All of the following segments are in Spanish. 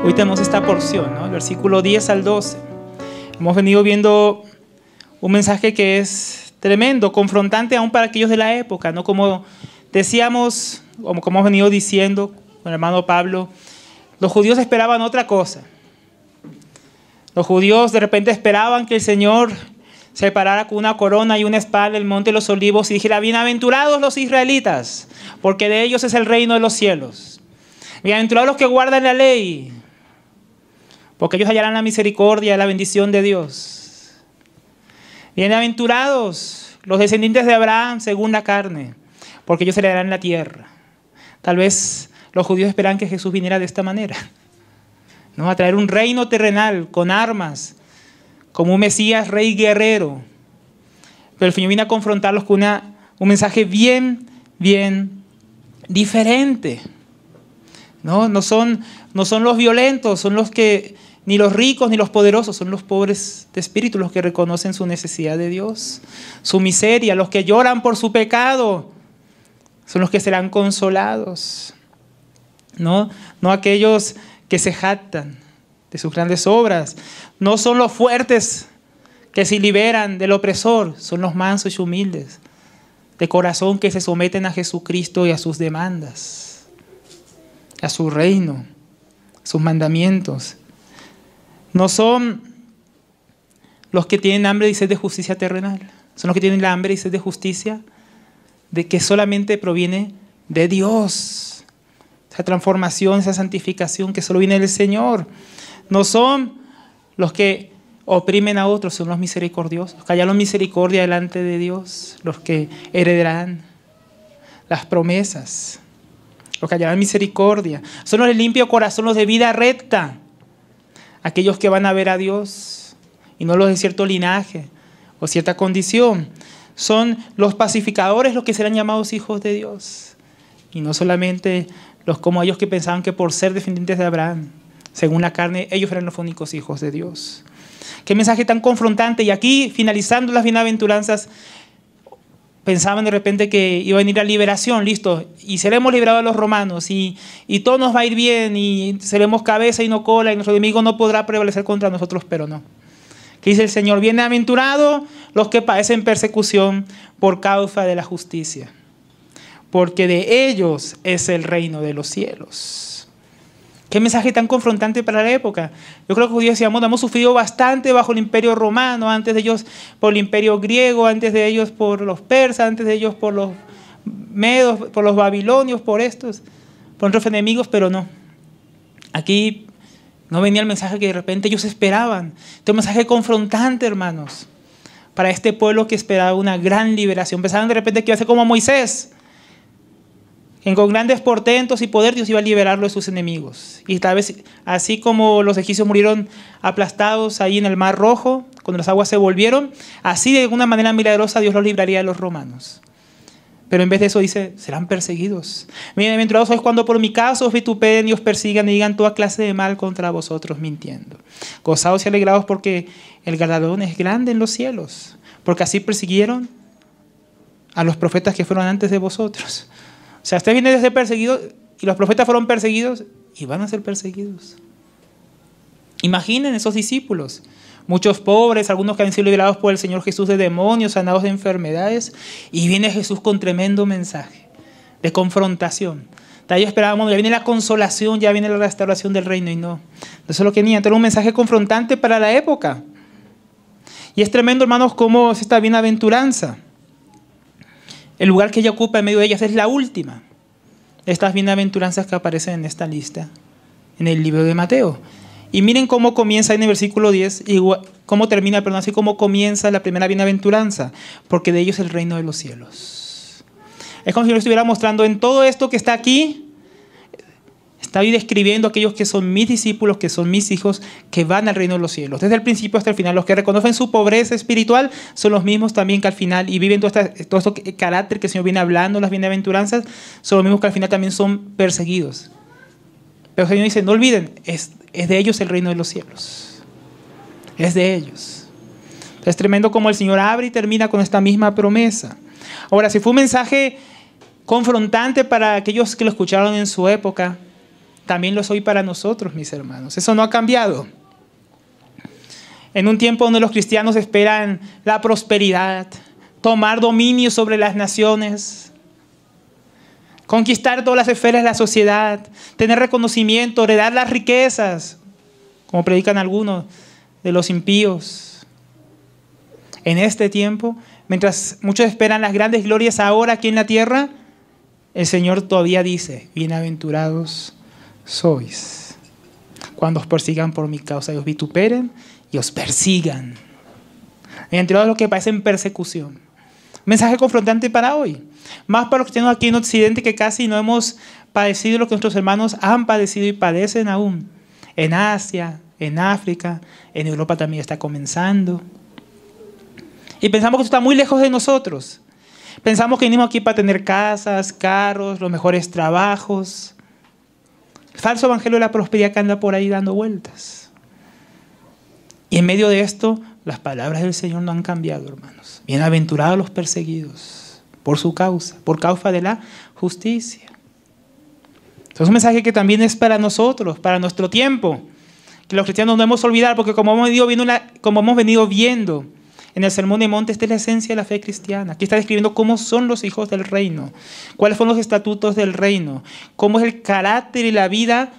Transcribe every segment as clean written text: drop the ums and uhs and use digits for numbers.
Hoy tenemos esta porción, ¿no? El versículo 10 al 12. Hemos venido viendo un mensaje que es tremendo, confrontante aún para aquellos de la época, ¿no? Como decíamos, como hemos venido diciendo con el hermano Pablo, los judíos esperaban otra cosa. Los judíos de repente esperaban que el Señor se parara con una corona y una espada en el monte de los olivos y dijera: bienaventurados los israelitas, porque de ellos es el reino de los cielos. Bienaventurados los que guardan la ley, porque ellos hallarán la misericordia y la bendición de Dios. Bienaventurados los descendientes de Abraham según la carne, porque ellos heredarán la tierra. Tal vez los judíos esperaban que Jesús viniera de esta manera, ¿no? A traer un reino terrenal con armas, como un Mesías rey guerrero. Pero el Señor viene a confrontarlos con un mensaje bien diferente. No son los violentos, son los que, ni los ricos ni los poderosos, son los pobres de espíritu, los que reconocen su necesidad de Dios, su miseria. Los que lloran por su pecado son los que serán consolados. No aquellos que se jactan de sus grandes obras. No son los fuertes que se liberan del opresor, son los mansos y humildes de corazón que se someten a Jesucristo y a sus demandas, a su reino, a sus mandamientos. No son los que tienen hambre y sed de justicia terrenal, son los que tienen la hambre y sed de justicia de que solamente proviene de Dios. Esa transformación, esa santificación que solo viene del Señor. No son los que oprimen a otros, son los misericordiosos, los que hallan misericordia delante de Dios, los que heredarán las promesas, los que hallarán misericordia. Son los de limpio corazón, los de vida recta, aquellos que van a ver a Dios y no los de cierto linaje o cierta condición. Son los pacificadores los que serán llamados hijos de Dios, y no solamente los como ellos que pensaban que por ser descendientes de Abraham, según la carne, ellos eran los únicos hijos de Dios. Qué mensaje tan confrontante. Y aquí, finalizando las bienaventuranzas, pensaban de repente que iba a venir la liberación, listo, y seremos liberados de los romanos, y todo nos va a ir bien, y seremos cabeza y no cola, y nuestro enemigo no podrá prevalecer contra nosotros, pero no. ¿Qué dice el Señor? Bienaventurados los que padecen persecución por causa de la justicia, porque de ellos es el reino de los cielos. Qué mensaje tan confrontante para la época. Yo creo que los judíos decíamos, hemos sufrido bastante bajo el imperio romano, antes de ellos por el imperio griego, antes de ellos por los persas, antes de ellos por los medos, por los babilonios, por estos, por nuestros enemigos, pero no. Aquí no venía el mensaje que de repente ellos esperaban. Este mensaje confrontante, hermanos, para este pueblo que esperaba una gran liberación. Pensaban de repente que iba a ser como Moisés, que con grandes portentos y poder Dios iba a liberarlo de sus enemigos. Y tal vez así como los egipcios murieron aplastados ahí en el Mar Rojo, cuando las aguas se volvieron, así de alguna manera milagrosa Dios los libraría de los romanos. Pero en vez de eso dice, serán perseguidos. Bienaventurados sois cuando por mi causa os vituperen y os persigan y digan toda clase de mal contra vosotros mintiendo. Gozaos y alegraos porque el galardón es grande en los cielos, porque así persiguieron a los profetas que fueron antes de vosotros. O sea, ustedes vienen de ser perseguidos y los profetas fueron perseguidos y van a ser perseguidos. Imaginen esos discípulos, muchos pobres, algunos que han sido liberados por el Señor Jesús de demonios, sanados de enfermedades, y viene Jesús con tremendo mensaje de confrontación. Ellos esperábamos, ya viene la consolación, ya viene la restauración del reino, y no. Eso es lo que venía, era un mensaje confrontante para la época. Y es tremendo, hermanos, cómo es esta bienaventuranza. El lugar que ella ocupa en medio de ellas es la última de estas bienaventuranzas que aparecen en esta lista, en el libro de Mateo. Y miren cómo comienza en el versículo 10, y cómo termina, perdón, así como comienza la primera bienaventuranza, porque de ellos es el reino de los cielos. Es como si yo estuviera mostrando en todo esto que está aquí, está ahí describiendo a aquellos que son mis discípulos, que son mis hijos, que van al reino de los cielos. Desde el principio hasta el final, los que reconocen su pobreza espiritual son los mismos también que al final, y viven todo este carácter que el Señor viene hablando, las bienaventuranzas, son los mismos que al final también son perseguidos. Pero el Señor dice, no olviden, es de ellos el reino de los cielos. Es de ellos. Es tremendo como el Señor abre y termina con esta misma promesa. Ahora, si fue un mensaje confrontante para aquellos que lo escucharon en su época, también lo es hoy para nosotros, mis hermanos. Eso no ha cambiado. En un tiempo donde los cristianos esperan la prosperidad, tomar dominio sobre las naciones, conquistar todas las esferas de la sociedad, tener reconocimiento, heredar las riquezas, como predican algunos de los impíos. En este tiempo, mientras muchos esperan las grandes glorias ahora aquí en la tierra, el Señor todavía dice: bienaventurados sois cuando os persigan por mi causa y os vituperen y os persigan. Bienaventurados los que padecen persecución. Mensaje confrontante para hoy. Más para los que tenemos aquí en Occidente, que casi no hemos padecido lo que nuestros hermanos han padecido y padecen aún. En Asia, en África, en Europa también está comenzando. Y pensamos que esto está muy lejos de nosotros. Pensamos que venimos aquí para tener casas, carros, los mejores trabajos. El falso evangelio de la prosperidad que anda por ahí dando vueltas. Y en medio de esto, las palabras del Señor no han cambiado, hermanos. Bienaventurados los perseguidos por su causa, por causa de la justicia. Entonces, es un mensaje que también es para nosotros, para nuestro tiempo. Que los cristianos no hemos olvidado, porque como hemos venido viendo en el Sermón de Monte, esta es la esencia de la fe cristiana. Aquí está describiendo cómo son los hijos del reino, cuáles son los estatutos del reino, cómo es el carácter y la vida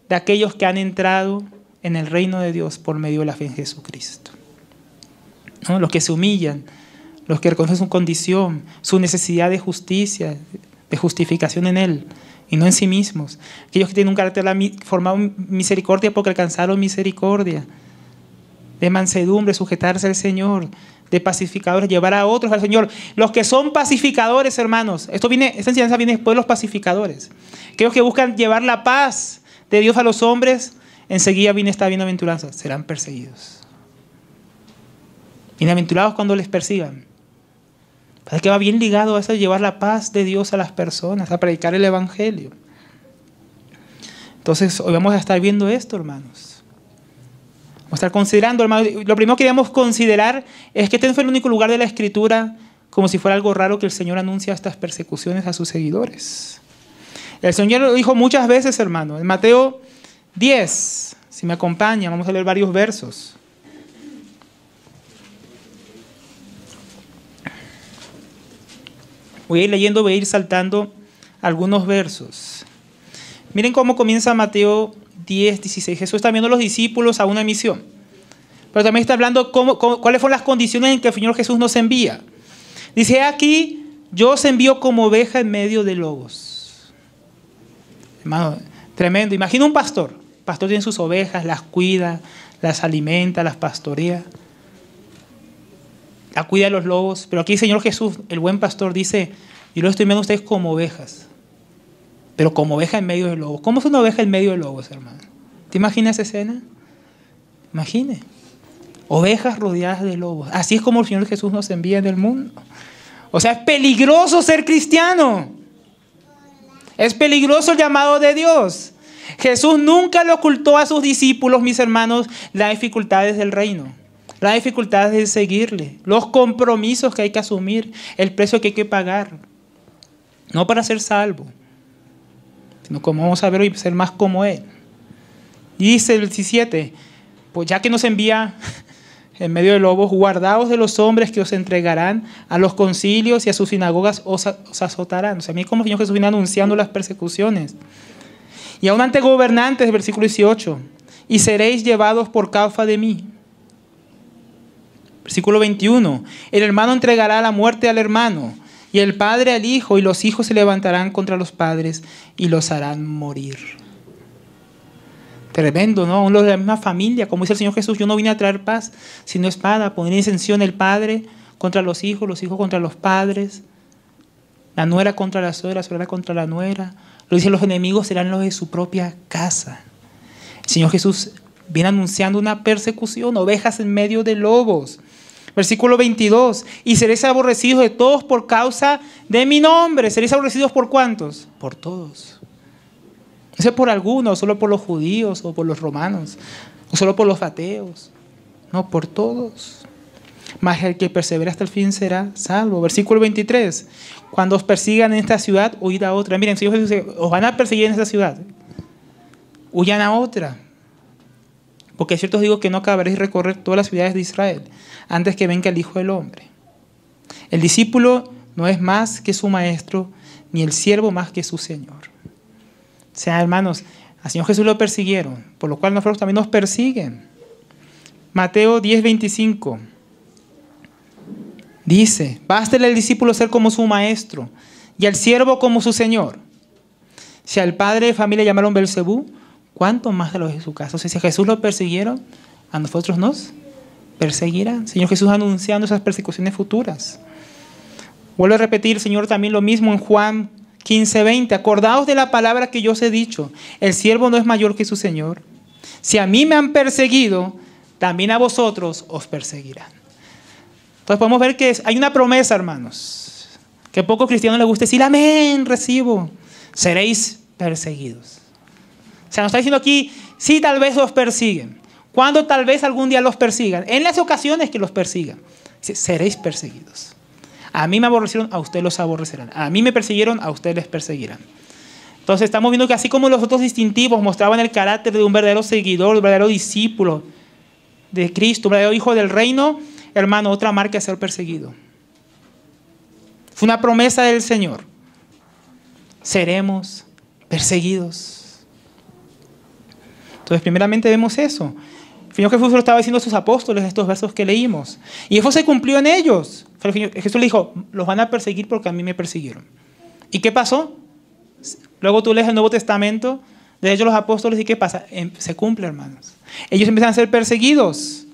de aquellos que han entrado en el reino de Dios por medio de la fe en Jesucristo. ¿No? Los que se humillan, los que reconocen su condición, su necesidad de justicia, de justificación en Él y no en sí mismos. Aquellos que tienen un carácter formado en misericordia porque alcanzaron misericordia, de mansedumbre, sujetarse al Señor, de pacificadores, llevar a otros al Señor. Los que son pacificadores, hermanos, esta enseñanza viene después de los pacificadores. Aquellos que buscan llevar la paz de Dios a los hombres, enseguida viene esta bienaventuranza: serán perseguidos. Bienaventurados cuando les persigan. Parece que va bien ligado a eso de llevar la paz de Dios a las personas, a predicar el evangelio. Entonces, hoy vamos a estar viendo esto, hermanos. Vamos a estar considerando, hermanos. Lo primero que debemos considerar es que este no fue el único lugar de la Escritura, como si fuera algo raro, que el Señor anuncia estas persecuciones a sus seguidores. El Señor lo dijo muchas veces, hermano. En Mateo 10, si me acompañan, vamos a leer varios versos. Voy a ir leyendo, voy a ir saltando algunos versos. Miren cómo comienza Mateo 10, 16. Jesús está viendo a los discípulos a una misión. Pero también está hablando cuáles fueron las condiciones en que el Señor Jesús nos envía. Dice: aquí yo os envío como oveja en medio de lobos. Hermano, tremendo. Imagina un pastor. El pastor tiene sus ovejas, las cuida, las alimenta, las pastorea. La cuida de los lobos. Pero aquí el Señor Jesús, el buen pastor, dice: yo los estoy viendo a ustedes como ovejas. Pero como oveja en medio de lobos. ¿Cómo es una oveja en medio de lobos, hermano? ¿Te imaginas esa escena? Imagine. Ovejas rodeadas de lobos. Así es como el Señor Jesús nos envía en el mundo. O sea, es peligroso ser cristiano. Es peligroso el llamado de Dios. Jesús nunca le ocultó a sus discípulos, mis hermanos, las dificultades del reino. Las dificultades de seguirle. Los compromisos que hay que asumir. El precio que hay que pagar. No para ser salvo, sino como vamos a ver hoy, ser más como Él. Y dice el 17, pues ya que nos envía en medio de lobos, guardaos de los hombres que os entregarán a los concilios y a sus sinagogas os azotarán. O sea, a mí como el Señor Jesús viene anunciando las persecuciones. Y aún ante gobernantes, versículo 18, y seréis llevados por causa de mí. Versículo 21, el hermano entregará la muerte al hermano, y el padre al hijo, y los hijos se levantarán contra los padres y los harán morir. Tremendo, ¿no? Uno de la misma familia, como dice el Señor Jesús: yo no vine a traer paz, sino espada. Poner disensión el padre contra los hijos contra los padres, la nuera contra la suegra contra la nuera. Lo dice: los enemigos serán los de su propia casa. El Señor Jesús viene anunciando una persecución, ovejas en medio de lobos. Versículo 22, y seréis aborrecidos de todos por causa de mi nombre. ¿Seréis aborrecidos por cuántos? Por todos. No sé por algunos, solo por los judíos o por los romanos, o solo por los ateos. No, por todos. Mas el que persevera hasta el fin será salvo. Versículo 23, cuando os persigan en esta ciudad, huid a otra. Miren, Señor Jesús dice: os van a perseguir en esta ciudad. huyan a otra. Porque es cierto os digo que no acabaréis recorrer todas las ciudades de Israel antes que venga el Hijo del Hombre. El discípulo no es más que su maestro, ni el siervo más que su Señor. O sea, hermanos, al Señor Jesús lo persiguieron, por lo cual nosotros también nos persiguen. Mateo 10:25 dice: bástele al discípulo ser como su maestro y al siervo como su Señor. Si al padre de familia llamaron Belcebú, ¿cuánto más a los de su casa? O sea, si a Jesús lo persiguieron, a nosotros nos perseguirán. Señor Jesús anunciando esas persecuciones futuras. Vuelvo a repetir, Señor, también lo mismo en Juan 15:20. Acordaos de la palabra que yo os he dicho. El siervo no es mayor que su Señor. Si a mí me han perseguido, también a vosotros os perseguirán. Entonces podemos ver que hay una promesa, hermanos, que a pocos cristianos les gusta decir: amén, recibo. Seréis perseguidos. O sea, nos está diciendo aquí, sí, tal vez los persiguen. ¿Cuándo tal vez algún día los persigan? En las ocasiones que los persigan. Dice: seréis perseguidos. A mí me aborrecieron, a ustedes los aborrecerán. A mí me persiguieron, a ustedes les perseguirán. Entonces estamos viendo que así como los otros distintivos mostraban el carácter de un verdadero seguidor, un verdadero discípulo de Cristo, un verdadero hijo del reino, hermano, otra marca es ser perseguido. Fue una promesa del Señor. Seremos perseguidos. Entonces, primeramente vemos eso. El Señor Jesús lo estaba diciendo a sus apóstoles, estos versos que leímos. Y eso se cumplió en ellos. Jesús le dijo: los van a perseguir porque a mí me persiguieron. ¿Y qué pasó? Luego tú lees el Nuevo Testamento, de hecho los apóstoles, ¿y qué pasa? Se cumple, hermanos. Ellos empiezan a ser perseguidos.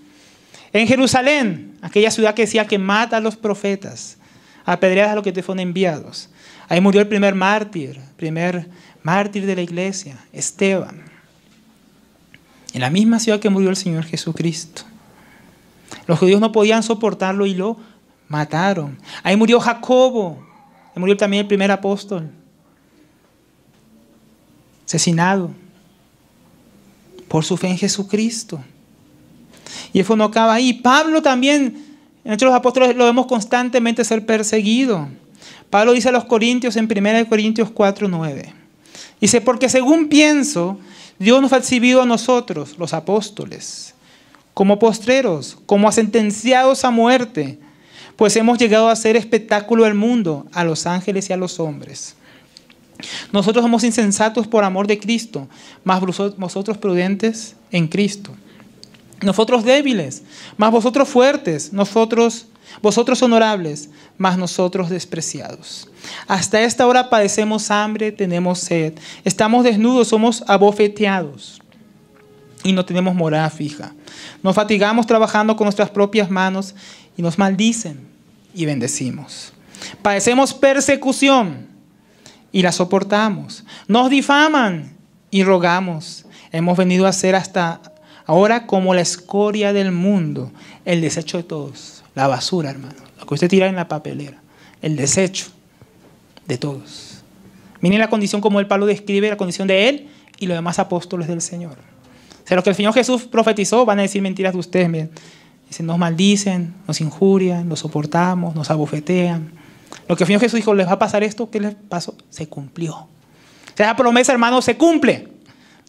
En Jerusalén, aquella ciudad que decía que mata a los profetas, apedreadas a los que te fueron enviados. Ahí murió el primer mártir de la iglesia, Esteban. En la misma ciudad que murió el Señor Jesucristo. Los judíos no podían soportarlo y lo mataron. Ahí murió Jacobo. Ahí murió también el primer apóstol. Asesinado por su fe en Jesucristo. Y eso no acaba ahí. Pablo también, entre los apóstoles, lo vemos constantemente ser perseguido. Pablo dice a los Corintios en 1 Corintios 4:9. Dice: porque según pienso, Dios nos ha exhibido a nosotros, los apóstoles, como postreros, como sentenciados a muerte, pues hemos llegado a ser espectáculo del mundo, a los ángeles y a los hombres. Nosotros somos insensatos por amor de Cristo, mas vosotros prudentes en Cristo. Nosotros débiles, mas vosotros fuertes, vosotros honorables, mas nosotros despreciados. Hasta esta hora padecemos hambre, tenemos sed, estamos desnudos, somos abofeteados y no tenemos morada fija. Nos fatigamos trabajando con nuestras propias manos y nos maldicen y bendecimos. Padecemos persecución y la soportamos. Nos difaman y rogamos. Hemos venido a ser hasta ahora como la escoria del mundo, el desecho de todos, la basura, hermano, lo que usted tira en la papelera, el desecho de todos. Miren la condición como el Pablo describe la condición de él y los demás apóstoles del Señor. O sea, lo que el Señor Jesús profetizó van a decir mentiras de ustedes. Miren. Dicen: nos maldicen, nos injurian, nos soportamos, nos abofetean. Lo que el Señor Jesús dijo: les va a pasar esto, ¿qué les pasó? Se cumplió. O sea, esa promesa, hermano, se cumple.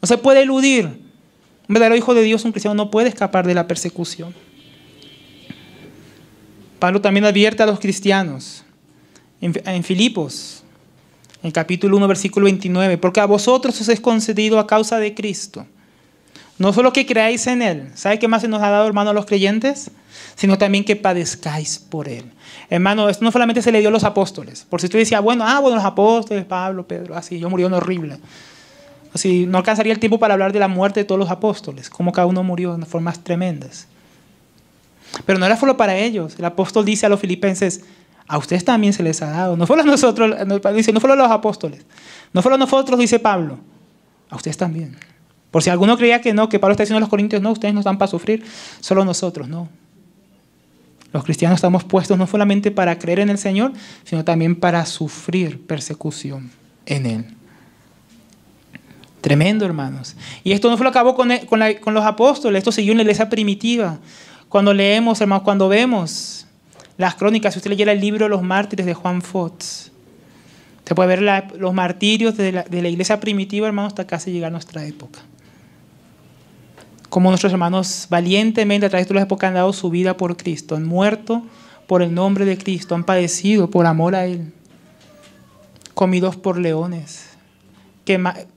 No se puede eludir. Un verdadero hijo de Dios, un cristiano, no puede escapar de la persecución. Pablo también advierte a los cristianos en Filipos, en el capítulo 1, versículo 29, porque a vosotros os es concedido a causa de Cristo, no solo que creáis en Él. ¿Sabe qué más se nos ha dado, hermano, a los creyentes? Sino también que padezcáis por Él. Hermano, esto no solamente se le dio a los apóstoles. Por si usted decía: bueno, los apóstoles, Pablo, Pedro, así, yo murió en horrible. Así, no alcanzaría el tiempo para hablar de la muerte de todos los apóstoles, cómo cada uno murió de formas tremendas. Pero no era solo para ellos. El apóstol dice a los filipenses: a ustedes también se les ha dado. No fueron nosotros, dice, no fueron los apóstoles. No fueron nosotros, dice Pablo. A ustedes también. Por si alguno creía que no, que Pablo está diciendo a los corintios: no, ustedes no están para sufrir, solo nosotros, no. Los cristianos estamos puestos no solamente para creer en el Señor, sino también para sufrir persecución en Él. Tremendo, hermanos. Y esto no solo acabó con los apóstoles, esto siguió en la iglesia primitiva. Cuando leemos, hermanos, cuando vemos las crónicas, si usted leyera el libro de los mártires de Juan Fox, se puede ver los martirios de la iglesia primitiva, hermanos, hasta casi llegar a nuestra época. Como nuestros hermanos valientemente a través de todas las épocas han dado su vida por Cristo, han muerto por el nombre de Cristo, han padecido por amor a Él, comidos por leones,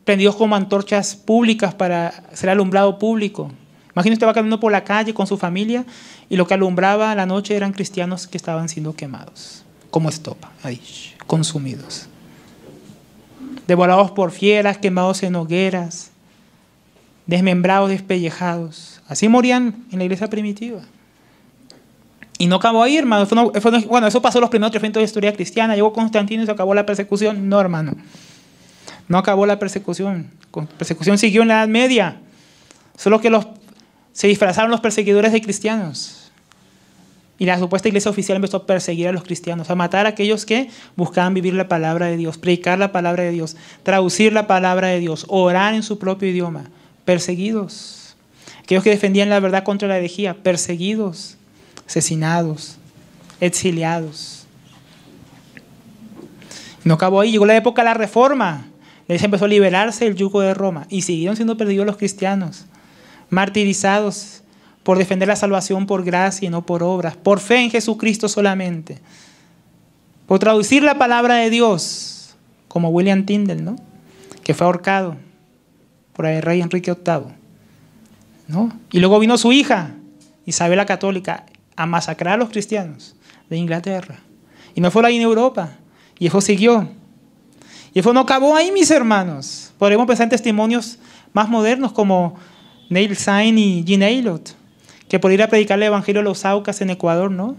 prendidos como antorchas públicas para ser alumbrado público. Imagínese usted va caminando por la calle con su familia y lo que alumbraba la noche eran cristianos que estaban siendo quemados, como estopa, ahí, consumidos. Devorados por fieras, quemados en hogueras, desmembrados, despellejados. Así morían en la iglesia primitiva. Y no acabó ahí, hermano. Bueno, eso pasó en los primeros 300 de la historia cristiana. Llegó Constantino y se acabó la persecución. No, hermano. No acabó la persecución. La persecución siguió en la Edad Media. Solo que se disfrazaron los perseguidores de cristianos. Y la supuesta iglesia oficial empezó a perseguir a los cristianos, a matar a aquellos que buscaban vivir la palabra de Dios, predicar la palabra de Dios, traducir la palabra de Dios, orar en su propio idioma. Perseguidos. Aquellos que defendían la verdad contra la herejía, perseguidos, asesinados, exiliados. No acabó ahí, llegó la época de la Reforma. La iglesia empezó a liberarse del yugo de Roma y siguieron siendo perseguidos los cristianos, martirizados por defender la salvación por gracia y no por obras, por fe en Jesucristo solamente, por traducir la palabra de Dios, como William Tyndale, ¿no? Que fue ahorcado por el rey Enrique VIII, ¿no? Y luego vino su hija, Isabel la Católica, a masacrar a los cristianos de Inglaterra. Y no fue ahí en Europa, y eso siguió. Y eso no acabó ahí, mis hermanos. Podemos pensar en testimonios más modernos como Neil Sain y Jean Aylot, que por ir a predicar el evangelio a los Aucas en Ecuador, ¿no?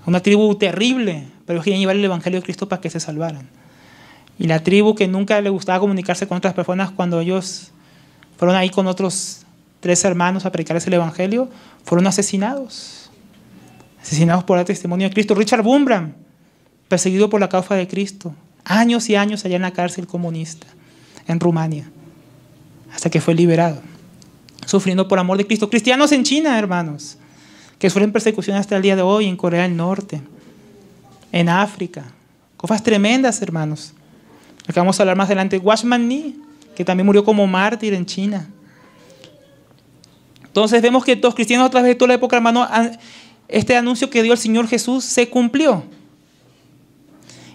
Una tribu terrible, pero querían llevar el evangelio de Cristo para que se salvaran. Y la tribu que nunca le gustaba comunicarse con otras personas, cuando ellos fueron ahí con otros 3 hermanos a predicarles el evangelio, fueron asesinados. Asesinados por el testimonio de Cristo. Richard Bumbram, perseguido por la causa de Cristo. Años y años allá en la cárcel comunista, en Rumania, hasta que fue liberado, sufriendo por amor de Cristo. Cristianos en China, hermanos, que sufren persecución hasta el día de hoy, en Corea del Norte, en África. Cosas tremendas, hermanos. Lo que vamos a hablar más adelante. Watchman Nee, que también murió como mártir en China. Entonces vemos que los cristianos a través de toda la época, hermano, este anuncio que dio el Señor Jesús se cumplió.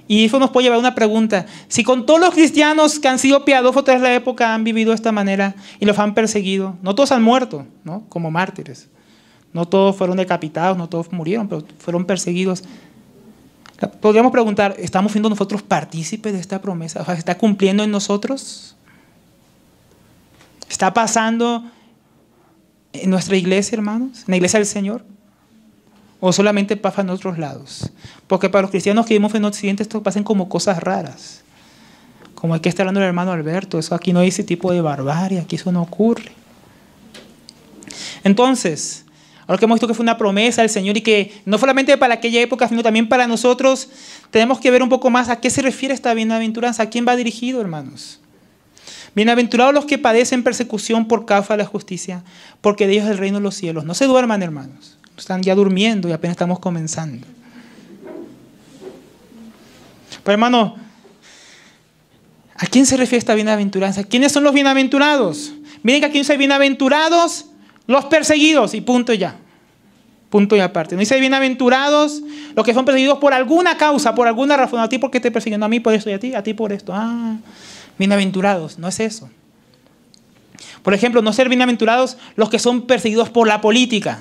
Y eso nos puede llevar a una pregunta. Si con todos los cristianos que han sido piadosos tras la época han vivido de esta manera y los han perseguido, no todos han muerto, ¿no? Como mártires. No todos fueron decapitados, no todos murieron, pero fueron perseguidos. Podríamos preguntar, ¿estamos siendo nosotros partícipes de esta promesa? O sea, ¿se está cumpliendo en nosotros? ¿Está pasando en nuestra iglesia, hermanos? ¿En la iglesia del Señor? ¿O solamente pasa en otros lados? Porque para los cristianos que vivimos en Occidente esto pasan como cosas raras. Como el que está hablando el hermano Alberto. Eso aquí no hay ese tipo de barbarie, aquí eso no ocurre. Entonces, ahora que hemos visto que fue una promesa del Señor y que no solamente para aquella época, sino también para nosotros, tenemos que ver un poco más a qué se refiere esta bienaventuranza, a quién va dirigido, hermanos. Bienaventurados los que padecen persecución por causa de la justicia, porque de ellos es el reino de los cielos. No se duerman, hermanos. Están ya durmiendo y apenas estamos comenzando. Pero hermano, ¿a quién se refiere esta bienaventuranza? ¿Quiénes son los bienaventurados? Miren que aquí dice bienaventurados los perseguidos y punto y ya. Punto y aparte. No dice bienaventurados los que son perseguidos por alguna causa, por alguna razón. A ti porque te persiguen, a mí por esto y a ti por esto. Bienaventurados, no es eso. Por ejemplo, no ser bienaventurados los que son perseguidos por la política.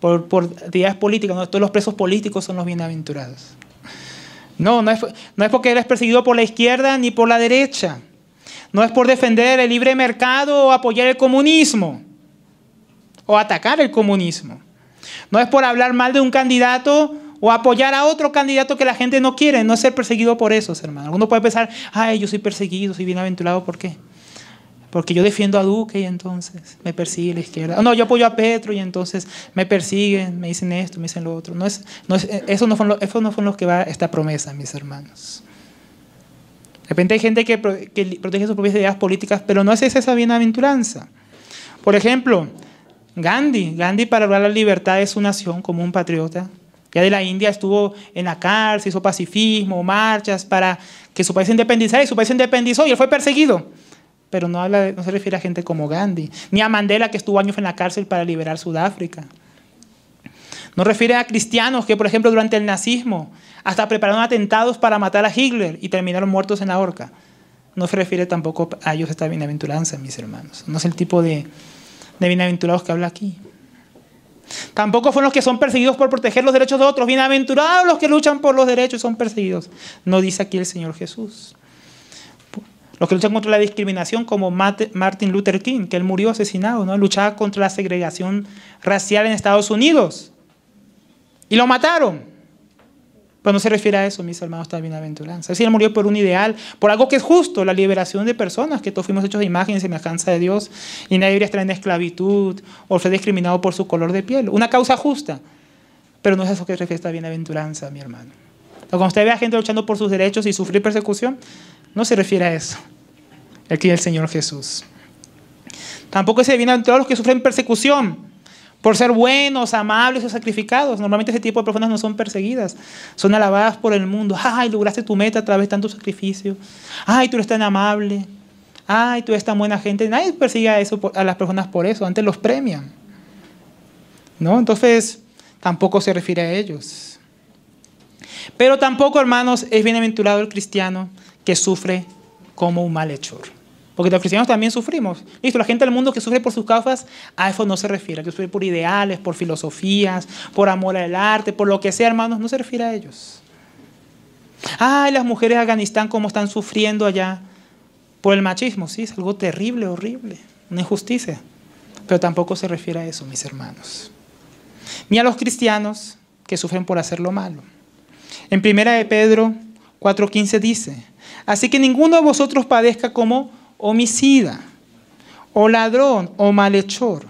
Por actividades políticas, no todos los presos políticos son los bienaventurados. No es porque eres perseguido por la izquierda ni por la derecha. No es por defender el libre mercado o apoyar el comunismo o atacar el comunismo. No es por hablar mal de un candidato o apoyar a otro candidato que la gente no quiere. No es ser perseguido por esos, hermano. Alguno puede pensar, yo soy perseguido, soy bienaventurado, ¿por qué? Porque yo defiendo a Duque y entonces me persigue la izquierda. No, yo apoyo a Petro y entonces me persiguen, me dicen esto, me dicen lo otro. Eso no fue lo que va esta promesa, mis hermanos. De repente hay gente que protege sus propias ideas políticas, pero no es esa bienaventuranza. Por ejemplo, Gandhi para lograr la libertad de su nación como un patriota. Ya de la India estuvo en la cárcel, hizo pacifismo, marchas para que su país se independizara y su país se independizó y él fue perseguido. pero no se refiere a gente como Gandhi, ni a Mandela, que estuvo años en la cárcel para liberar Sudáfrica. No refiere a cristianos que, por ejemplo, durante el nazismo hasta prepararon atentados para matar a Hitler y terminaron muertos en la horca. No se refiere tampoco a ellos esta bienaventuranza, mis hermanos. No es el tipo de bienaventurados que habla aquí. Tampoco fueron los que son perseguidos por proteger los derechos de otros. Bienaventurados los que luchan por los derechos y son perseguidos. No dice aquí el Señor Jesús. Los que luchan contra la discriminación, como Martin Luther King, que él murió asesinado, ¿no? Luchaba contra la segregación racial en Estados Unidos. Y lo mataron. Pero no se refiere a eso, mis hermanos, esta bienaventuranza. Es decir, él murió por un ideal, por algo que es justo, la liberación de personas, que todos fuimos hechos de imagen y semejanza de Dios, y nadie debería estar en esclavitud o ser discriminado por su color de piel. Una causa justa. Pero no es eso que refiere esta bienaventuranza, mi hermano. Cuando usted ve a gente luchando por sus derechos y sufrir persecución, no se refiere a eso. Aquí el Señor Jesús. Tampoco se bienaventurados los que sufren persecución por ser buenos, amables o sacrificados. Normalmente ese tipo de personas no son perseguidas, son alabadas por el mundo. Ay, lograste tu meta a través de tanto sacrificio. Ay, tú eres tan amable. Ay, tú eres tan buena gente. Nadie persigue a las personas por eso, antes los premian, ¿no? Entonces, tampoco se refiere a ellos. Pero tampoco, hermanos, es bienaventurado el cristiano que sufre como un malhechor. Porque los cristianos también sufrimos. Listo, la gente del mundo que sufre por sus causas, a eso no se refiere. Que sufre por ideales, por filosofías, por amor al arte, por lo que sea, hermanos, no se refiere a ellos. Ay, las mujeres de Afganistán, cómo están sufriendo allá por el machismo. Sí, es algo terrible, horrible, una injusticia. Pero tampoco se refiere a eso, mis hermanos. Ni a los cristianos que sufren por hacer lo malo. En 1 de Pedro 4:15 dice: así que ninguno de vosotros padezca como homicida, o ladrón, o malhechor,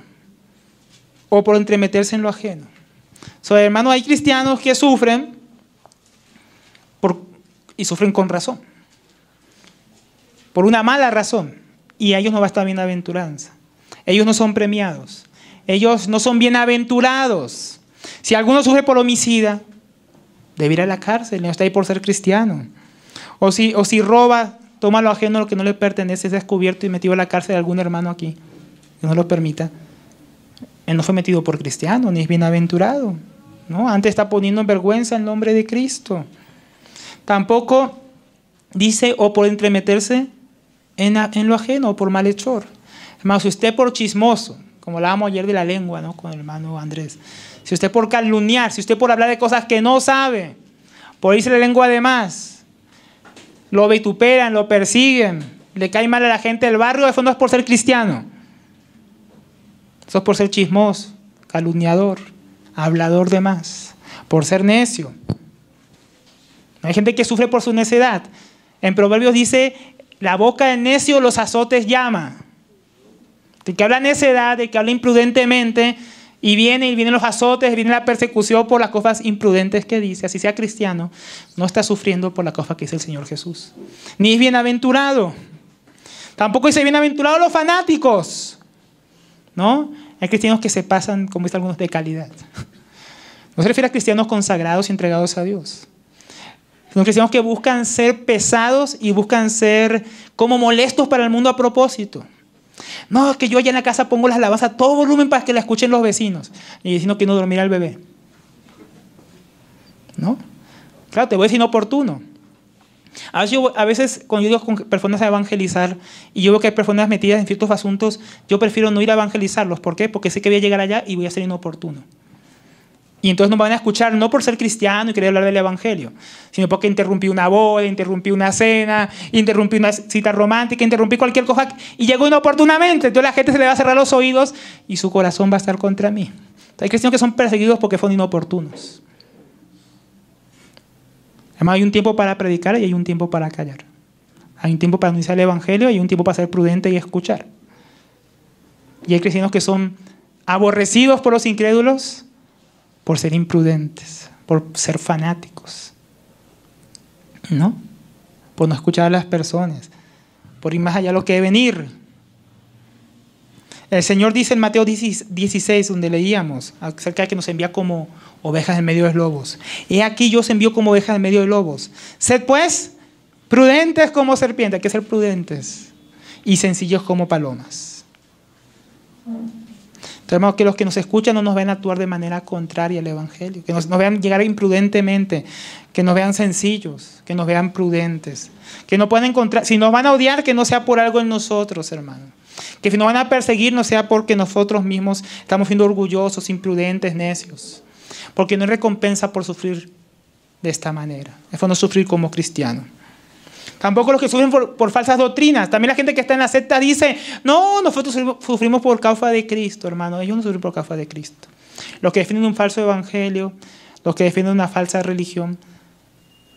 o por entremeterse en lo ajeno. Hermanos, hay cristianos que sufren y sufren con razón, por una mala razón, y a ellos no va a estar bienaventuranza. Ellos no son premiados, ellos no son bienaventurados. Si alguno sufre por homicida, debe ir a la cárcel, no está ahí por ser cristiano. O si roba, toma lo ajeno, lo que no le pertenece, es descubierto y metido a la cárcel de algún hermano aquí, que no lo permita. Él no fue metido por cristiano, ni es bienaventurado, ¿no? Antes está poniendo en vergüenza el nombre de Cristo. Tampoco dice, o por entremeterse en lo ajeno, o por malhechor. Hermano, si usted por chismoso, como hablábamos ayer de la lengua, ¿no? Con el hermano Andrés, si usted por calumniar, si usted por hablar de cosas que no sabe, por irse la lengua de más, lo vituperan, lo persiguen, le cae mal a la gente del barrio, eso no es por ser cristiano. Eso es por ser chismoso, calumniador, hablador de más, por ser necio. Hay gente que sufre por su necedad. En Proverbios dice, la boca del necio los azotes llama. El que habla necedad, el que habla imprudentemente, y vienen los azotes, viene la persecución por las cosas imprudentes que dice. Así sea cristiano, no está sufriendo por la cosa que dice el Señor Jesús. Ni es bienaventurado. Tampoco dice bienaventurado los fanáticos, ¿no? Hay cristianos que se pasan, como dicen algunos, de calidad. No se refiere a cristianos consagrados y entregados a Dios. Son cristianos que buscan ser pesados y buscan ser como molestos para el mundo a propósito. No, es que yo allá en la casa pongo las alabanzas a todo volumen para que la escuchen los vecinos. Y diciendo que no dormirá el bebé. ¿No? Claro, te voy a decir inoportuno. A veces cuando yo digo con personas a evangelizar y yo veo que hay personas metidas en ciertos asuntos, yo prefiero no ir a evangelizarlos. ¿Por qué? Porque sé que voy a llegar allá y voy a ser inoportuno. Y entonces no me van a escuchar, no por ser cristiano y querer hablar del evangelio, sino porque interrumpí una boda, interrumpí una cena, interrumpí una cita romántica, interrumpí cualquier cosa y llegó inoportunamente. Entonces la gente se le va a cerrar los oídos y su corazón va a estar contra mí. Entonces, hay cristianos que son perseguidos porque fueron inoportunos. Además, hay un tiempo para predicar y hay un tiempo para callar. Hay un tiempo para anunciar el evangelio y hay un tiempo para ser prudente y escuchar. Y hay cristianos que son aborrecidos por los incrédulos por ser imprudentes, por ser fanáticos, ¿no? Por no escuchar a las personas, por ir más allá de lo que deben ir. El Señor dice en Mateo 16, donde leíamos acerca de que nos envía como ovejas en medio de lobos. He aquí yo os envío como ovejas en medio de lobos. Sed pues prudentes como serpientes. Hay que ser prudentes. y sencillos como palomas. Hermanos, que los que nos escuchan no nos vean actuar de manera contraria al Evangelio, que nos vean llegar imprudentemente, que nos vean sencillos, que nos vean prudentes, que no puedan encontrar, si nos van a odiar, que no sea por algo en nosotros, hermano. Que si nos van a perseguir, no sea porque nosotros mismos estamos siendo orgullosos, imprudentes, necios. Porque no hay recompensa por sufrir de esta manera. Eso no es sufrir como cristiano. Tampoco los que sufren por falsas doctrinas. También la gente que está en la secta dice, no, nosotros sufrimos por causa de Cristo, hermano. Ellos no sufren por causa de Cristo. Los que defienden un falso evangelio, los que defienden una falsa religión,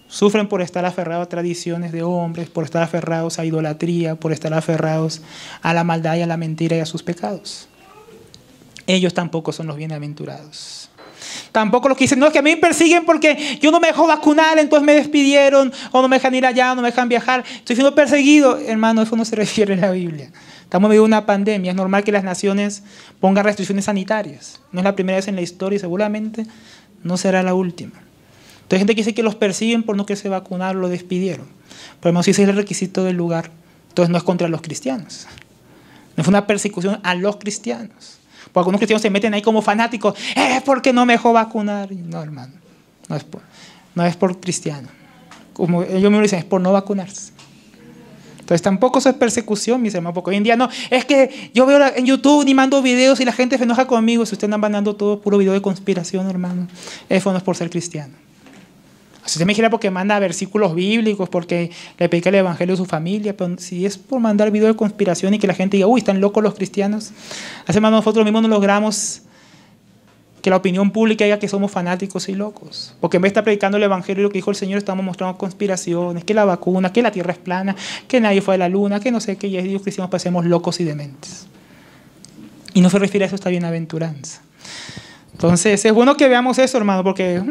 sufren por estar aferrados a tradiciones de hombres, por estar aferrados a idolatría, por estar aferrados a la maldad y a la mentira y a sus pecados. Ellos tampoco son los bienaventurados. Tampoco los que dicen, no, es que a mí me persiguen porque yo no me dejo vacunar, entonces me despidieron, o no me dejan ir allá, o no me dejan viajar. Estoy siendo perseguido. Hermano, eso no se refiere a la Biblia. Estamos en medio de una pandemia. Es normal que las naciones pongan restricciones sanitarias. No es la primera vez en la historia y seguramente no será la última. Entonces hay gente que dice que los persiguen por no quererse vacunar, lo despidieron. Pero hermano, si ese es el requisito del lugar, entonces no es contra los cristianos. No es una persecución a los cristianos. Porque algunos cristianos se meten ahí como fanáticos. Es porque no me dejó vacunar. No, hermano. No es por cristiano. Como ellos me dicen, es por no vacunarse. Entonces tampoco eso es persecución, mis hermanos. Porque hoy en día no. Es que yo veo en YouTube y mando videos y la gente se enoja conmigo. Si ustedes andan mandando todo puro video de conspiración, hermano. Eso no es por ser cristiano. Si usted me dijera porque manda versículos bíblicos, porque le predica el evangelio a su familia, pero si es por mandar video de conspiración y que la gente diga, uy, están locos los cristianos, hace más nosotros mismos no logramos que la opinión pública diga que somos fanáticos y locos. Porque en vez de estar predicando el evangelio y lo que dijo el Señor, estamos mostrando conspiraciones, que la vacuna, que la tierra es plana, que nadie fue a la luna, que no sé qué, y ellos cristianos pasemos locos y dementes. Y no se refiere a eso esta bienaventuranza. Entonces es bueno que veamos eso, hermano, porque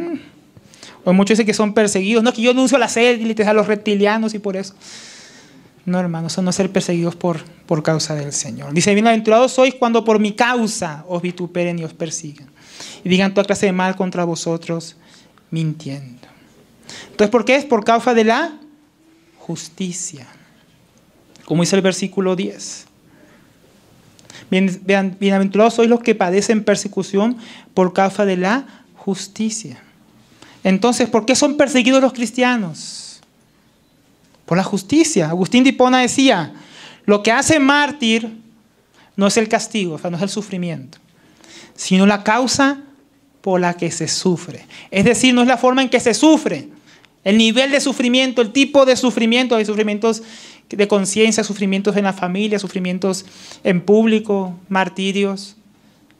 o muchos dicen que son perseguidos. No, que yo anuncio las élites, a los reptilianos y por eso. No, hermano, eso no es ser perseguidos por causa del Señor. Dice, bienaventurados sois cuando por mi causa os vituperen y os persigan. Y digan toda clase de mal contra vosotros, mintiendo. Entonces, ¿por qué? Es por causa de la justicia. Como dice el versículo 10. Bienaventurados sois los que padecen persecución por causa de la justicia. Entonces, ¿por qué son perseguidos los cristianos? Por la justicia. Agustín de Hipona decía, lo que hace mártir no es el castigo, o sea, no es el sufrimiento, sino la causa por la que se sufre. Es decir, no es la forma en que se sufre, el nivel de sufrimiento, el tipo de sufrimiento, hay sufrimientos de conciencia, sufrimientos en la familia, sufrimientos en público, martirios.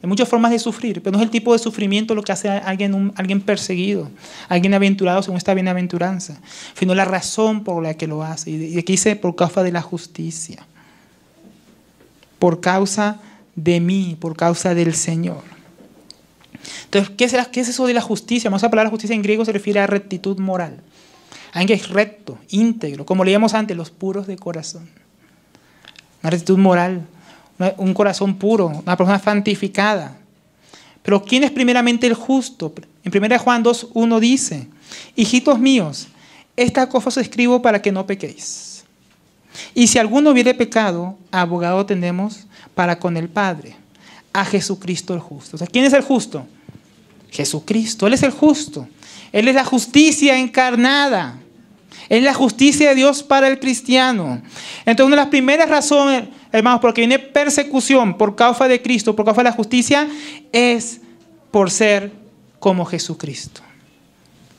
Hay muchas formas de sufrir, pero no es el tipo de sufrimiento lo que hace a alguien perseguido, alguien aventurado según esta bienaventuranza, sino la razón por la que lo hace. Y aquí dice, por causa de la justicia, por causa de mí, por causa del Señor. Entonces, ¿qué es eso de la justicia? Vamos a hablar de la justicia en griego, se refiere a rectitud moral. Alguien que es recto, íntegro, como leíamos antes, los puros de corazón. Una rectitud moral. Un corazón puro, una persona santificada. Pero ¿quién es primeramente el justo? En 1 Juan 2:1 dice, hijitos míos, esta cosa os escribo para que no pequéis. Y si alguno hubiere pecado, abogado tenemos para con el Padre, a Jesucristo el justo. O sea, ¿quién es el justo? Jesucristo, Él es el justo. Él es la justicia encarnada. Es la justicia de Dios para el cristiano. Entonces, una de las primeras razones, hermanos, porque viene persecución por causa de Cristo, por causa de la justicia, es por ser como Jesucristo.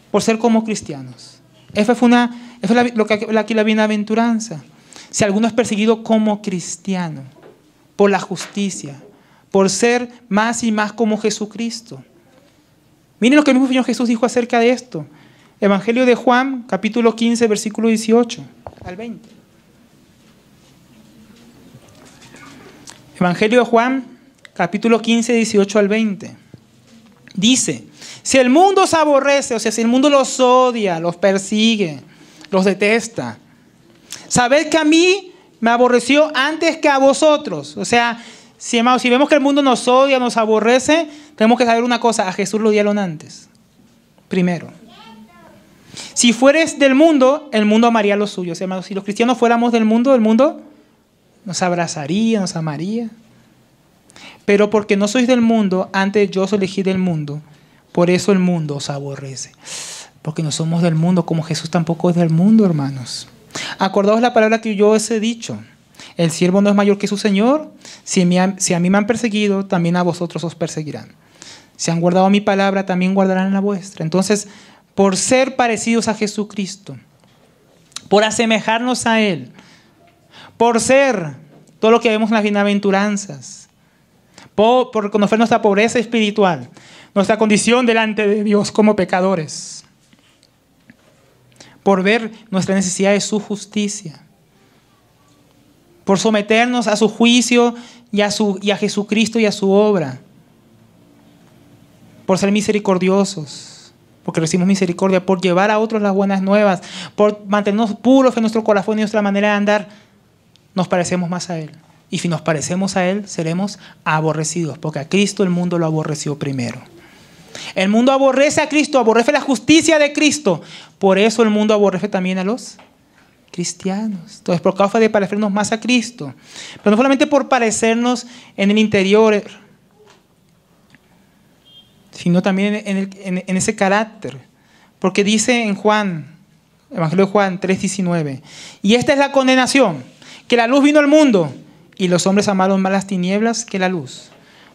Por ser como cristianos. Eso es lo que aquí la bienaventuranza. Si alguno es perseguido como cristiano, por la justicia, por ser más y más como Jesucristo. Miren lo que el mismo Señor Jesús dijo acerca de esto. Evangelio de Juan, capítulo 15, versículo 18 al 20. Evangelio de Juan, capítulo 15, 18 al 20. Dice, si el mundo os aborrece, o sea, si el mundo los odia, los persigue, los detesta, sabed que a mí me aborreció antes que a vosotros. O sea, si vemos que el mundo nos odia, nos aborrece, tenemos que saber una cosa, a Jesús lo odiaron antes, primero. Si fueres del mundo, el mundo amaría lo suyo. O sea, hermanos, si los cristianos fuéramos del mundo, el mundo nos abrazaría, nos amaría. Pero porque no sois del mundo, antes yo os elegí del mundo, por eso el mundo os aborrece. Porque no somos del mundo, como Jesús tampoco es del mundo, hermanos. Acordaos la palabra que yo os he dicho. El siervo no es mayor que su Señor. Si a mí me han perseguido, también a vosotros os perseguirán. Si han guardado mi palabra, también guardarán la vuestra. Entonces, por ser parecidos a Jesucristo, por asemejarnos a Él, por ser todo lo que vemos en las bienaventuranzas, por reconocer nuestra pobreza espiritual, nuestra condición delante de Dios como pecadores, por ver nuestra necesidad de su justicia, por someternos a su juicio y a Jesucristo y a su obra, por ser misericordiosos, porque recibimos misericordia, por llevar a otros las buenas nuevas, por mantenernos puros en nuestro corazón y nuestra manera de andar, nos parecemos más a Él. Y si nos parecemos a Él, seremos aborrecidos, porque a Cristo el mundo lo aborreció primero. El mundo aborrece a Cristo, aborrece la justicia de Cristo. Por eso el mundo aborrece también a los cristianos. Entonces, por causa de parecernos más a Cristo. Pero no solamente por parecernos en el interior, sino también en ese carácter. Porque dice en Juan, Evangelio de Juan 3:19, y esta es la condenación, que la luz vino al mundo, y los hombres amaron más las tinieblas que la luz,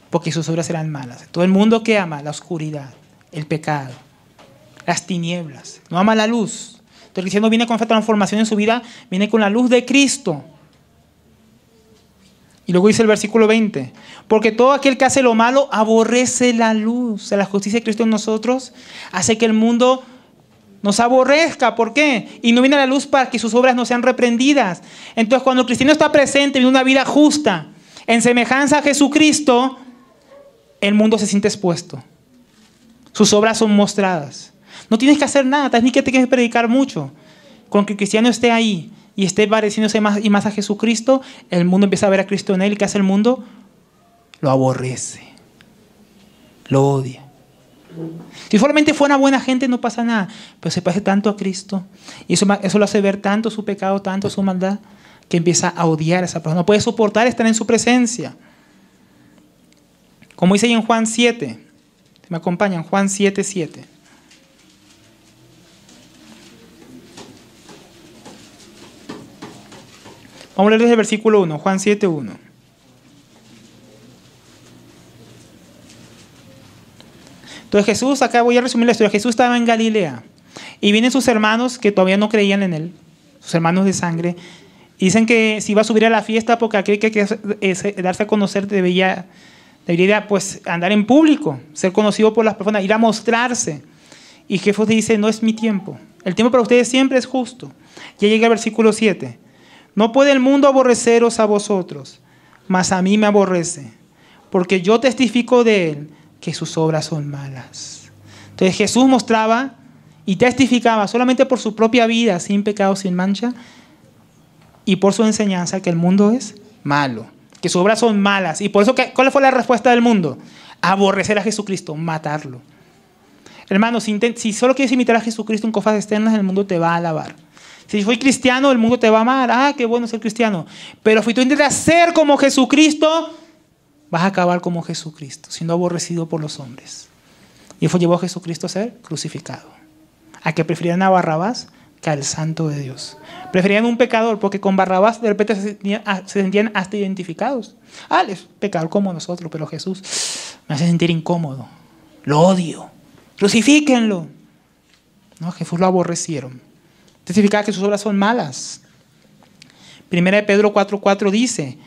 porque sus obras eran malas. Todo el mundo que ama la oscuridad, el pecado, las tinieblas, no ama la luz. Entonces el cristiano viene con esta transformación en su vida, viene con la luz de Cristo. Y luego dice el versículo 20, porque todo aquel que hace lo malo aborrece la luz. O sea, la justicia de Cristo en nosotros hace que el mundo nos aborrezca. ¿Por qué? Y no viene a la luz para que sus obras no sean reprendidas. Entonces, cuando el cristiano está presente en una vida justa, en semejanza a Jesucristo, el mundo se siente expuesto. Sus obras son mostradas. No tienes que hacer nada, ni que te tienes que predicar mucho. Con que el cristiano esté ahí y esté pareciéndose más y más a Jesucristo, el mundo empieza a ver a Cristo en él. ¿Y qué hace el mundo? Lo aborrece, lo odia. Si solamente fuera buena gente no pasa nada, pero se parece tanto a Cristo y eso lo hace ver tanto su pecado, tanto su maldad, que empieza a odiar a esa persona. No puede soportar estar en su presencia. Como dice ahí en Juan 7, me acompañan, Juan 7:7. Vamos a leer desde el versículo 1, Juan 7:1. Entonces Jesús, acá voy a resumir la historia. Jesús estaba en Galilea y vienen sus hermanos que todavía no creían en él, sus hermanos de sangre, y dicen que si iba a subir a la fiesta porque aquel que darse a conocer debería pues andar en público, ser conocido por las personas, ir a mostrarse. Y Jesús dice, no es mi tiempo. El tiempo para ustedes siempre es justo. Ya llega el versículo 7. No puede el mundo aborreceros a vosotros, mas a mí me aborrece, porque yo testifico de él que sus obras son malas. Entonces Jesús mostraba y testificaba solamente por su propia vida, sin pecado, sin mancha, y por su enseñanza que el mundo es malo, que sus obras son malas. Y por eso, ¿cuál fue la respuesta del mundo? Aborrecer a Jesucristo, matarlo. Hermanos, si solo quieres imitar a Jesucristo en cosas externas, el mundo te va a alabar. Si fui cristiano, el mundo te va a amar. Ah, qué bueno ser cristiano. Pero si tú intentas ser como Jesucristo, vas a acabar como Jesucristo, siendo aborrecido por los hombres. Y eso llevó a Jesucristo a ser crucificado. A que preferían a Barrabás que al Santo de Dios. Preferían un pecador, porque con Barrabás de repente se sentían hasta identificados. Ah, él es pecador como nosotros, pero Jesús me hace sentir incómodo. Lo odio. Crucifíquenlo. No, Jesús lo aborrecieron. Testificaba que sus obras son malas. Primera de Pedro 4:4 dice,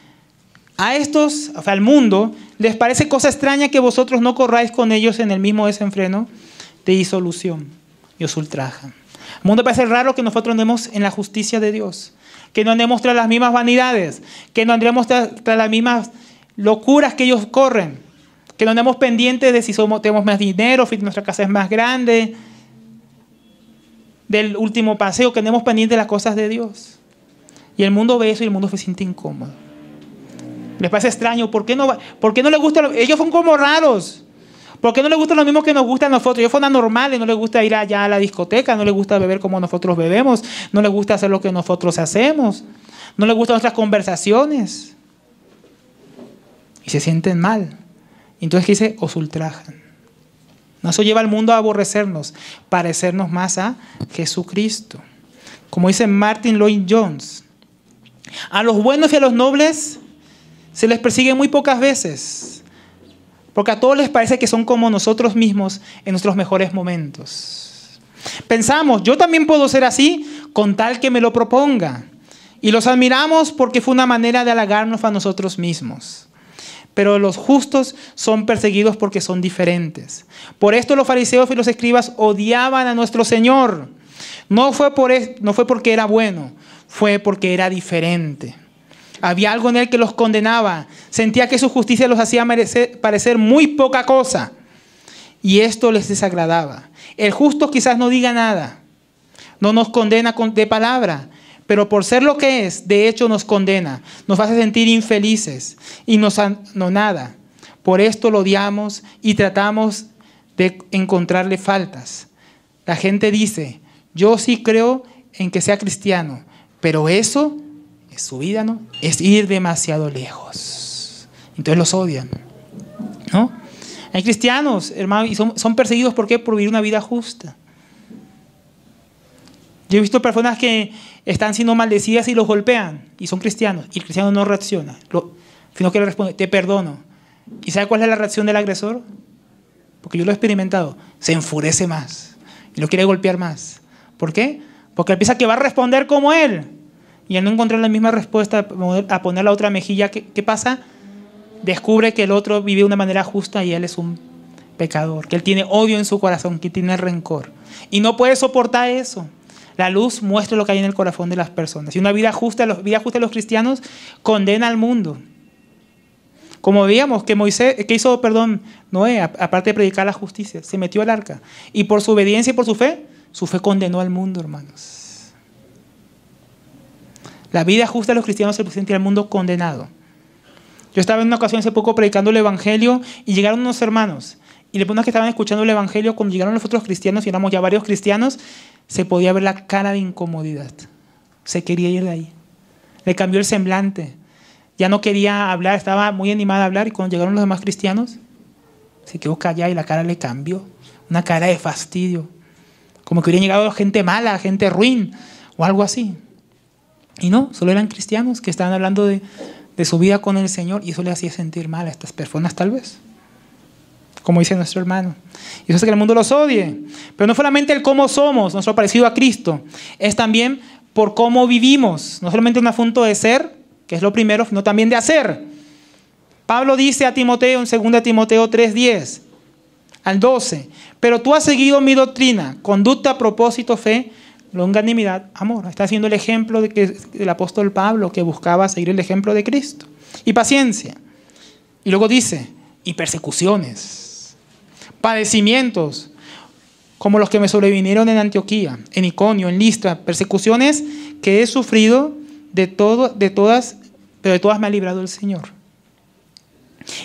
a estos, o sea, al mundo, les parece cosa extraña que vosotros no corráis con ellos en el mismo desenfreno de disolución y os ultrajan. Al mundo parece raro que nosotros andemos en la justicia de Dios, que no andemos tras las mismas vanidades, que no andemos tras las mismas locuras que ellos corren, que no andemos pendientes de si tenemos más dinero, si nuestra casa es más grande, del último paseo, que andemos pendientes de las cosas de Dios. Y el mundo ve eso y el mundo se siente incómodo. Les parece extraño. ¿Por qué no les gusta? Ellos son como raros. ¿Por qué no les gusta lo mismo que nos gusta a nosotros? Ellos fueron anormales, no les gusta ir allá a la discoteca, no les gusta beber como nosotros bebemos, no les gusta hacer lo que nosotros hacemos, no les gustan nuestras conversaciones. Y se sienten mal. Entonces, ¿qué dice? Os ultrajan. No, eso lleva al mundo a aborrecernos, parecernos más a Jesucristo. Como dice Martin Lloyd-Jones, a los buenos y a los nobles se les persigue muy pocas veces, porque a todos les parece que son como nosotros mismos en nuestros mejores momentos. Pensamos, yo también puedo ser así con tal que me lo proponga. Y los admiramos porque fue una manera de halagarnos a nosotros mismos. Pero los justos son perseguidos porque son diferentes. Por esto los fariseos y los escribas odiaban a nuestro Señor. No fue porque era bueno, fue porque era diferente. Había algo en él que los condenaba. Sentía que su justicia los hacía parecer muy poca cosa. Y esto les desagradaba. El justo quizás no diga nada. No nos condena de palabra. Pero por ser lo que es, de hecho nos condena. Nos hace sentir infelices y nos anonada. Por esto lo odiamos y tratamos de encontrarle faltas. La gente dice, yo sí creo en que sea cristiano, pero eso es su vida, ¿no? Es ir demasiado lejos. Entonces los odian, ¿no? Hay cristianos, hermanos, y son perseguidos, ¿por qué? Por vivir una vida justa. Yo he visto personas que están siendo maldecidas y los golpean, y son cristianos, y el cristiano no reacciona, sino que le responde, te perdono. ¿Y sabe cuál es la reacción del agresor? Porque yo lo he experimentado, se enfurece más, y lo quiere golpear más. ¿Por qué? Porque él piensa que va a responder como él, y al no encontrar la misma respuesta, a poner la otra mejilla, ¿qué pasa? Descubre que el otro vive de una manera justa y él es un pecador, que él tiene odio en su corazón, que tiene rencor, y no puede soportar eso. La luz muestra lo que hay en el corazón de las personas. Y una vida justa de los cristianos condena al mundo. Como veíamos que hizo Noé, aparte de predicar la justicia, se metió al arca. Y por su obediencia y por su fe condenó al mundo, hermanos. La vida justa de los cristianos se presenta al mundo condenado. Yo estaba en una ocasión hace poco predicando el evangelio y llegaron unos hermanos. Y las personas que estaban escuchando el evangelio, cuando llegaron los otros cristianos, y éramos ya varios cristianos, se podía ver la cara de incomodidad. Se quería ir de ahí. Le cambió el semblante. Ya no quería hablar, estaba muy animada a hablar, y cuando llegaron los demás cristianos, se quedó callada y la cara le cambió. Una cara de fastidio. Como que hubieran llegado gente mala, gente ruin, o algo así. Y no, solo eran cristianos que estaban hablando de su vida con el Señor, y eso le hacía sentir mal a estas personas tal vez. Como dice nuestro hermano. Y eso hace que el mundo los odie. Pero no solamente el cómo somos, nuestro parecido a Cristo, es también por cómo vivimos. No solamente un asunto de ser, que es lo primero, sino también de hacer. Pablo dice a Timoteo en 2 Timoteo 3:10 al 12, pero tú has seguido mi doctrina, conducta, propósito, fe, longanimidad, amor. Está haciendo el ejemplo del apóstol Pablo, que buscaba seguir el ejemplo de Cristo. Y paciencia. Y luego dice, y persecuciones, padecimientos, como los que me sobrevinieron en Antioquía, en Iconio, en Listra, persecuciones que he sufrido de todas me ha librado el Señor.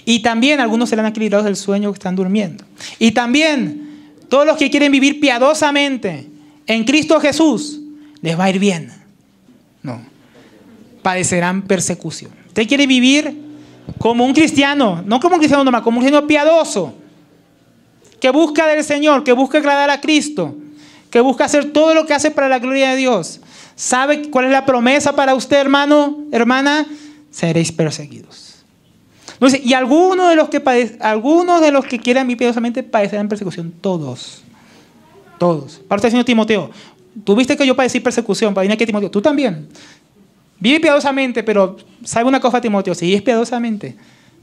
Y también algunos serán aquí librados del sueño que están durmiendo. Y también todos los que quieren vivir piadosamente en Cristo Jesús, les va a ir bien. No, padecerán persecución. Usted quiere vivir como un cristiano, no como un cristiano normal, como un cristiano piadoso, que busca del Señor, que busca agradar a Cristo, que busca hacer todo lo que hace para la gloria de Dios. ¿Sabe cuál es la promesa para usted, hermano, hermana? Seréis perseguidos. Entonces, y algunos de los que quieran vivir piadosamente padecerán persecución. Todos. Pablo está diciendo a Timoteo, tú viste que yo padecí persecución, para venir aquí a Timoteo, tú también. Vive piadosamente, pero sabe una cosa, Timoteo, si vives piadosamente,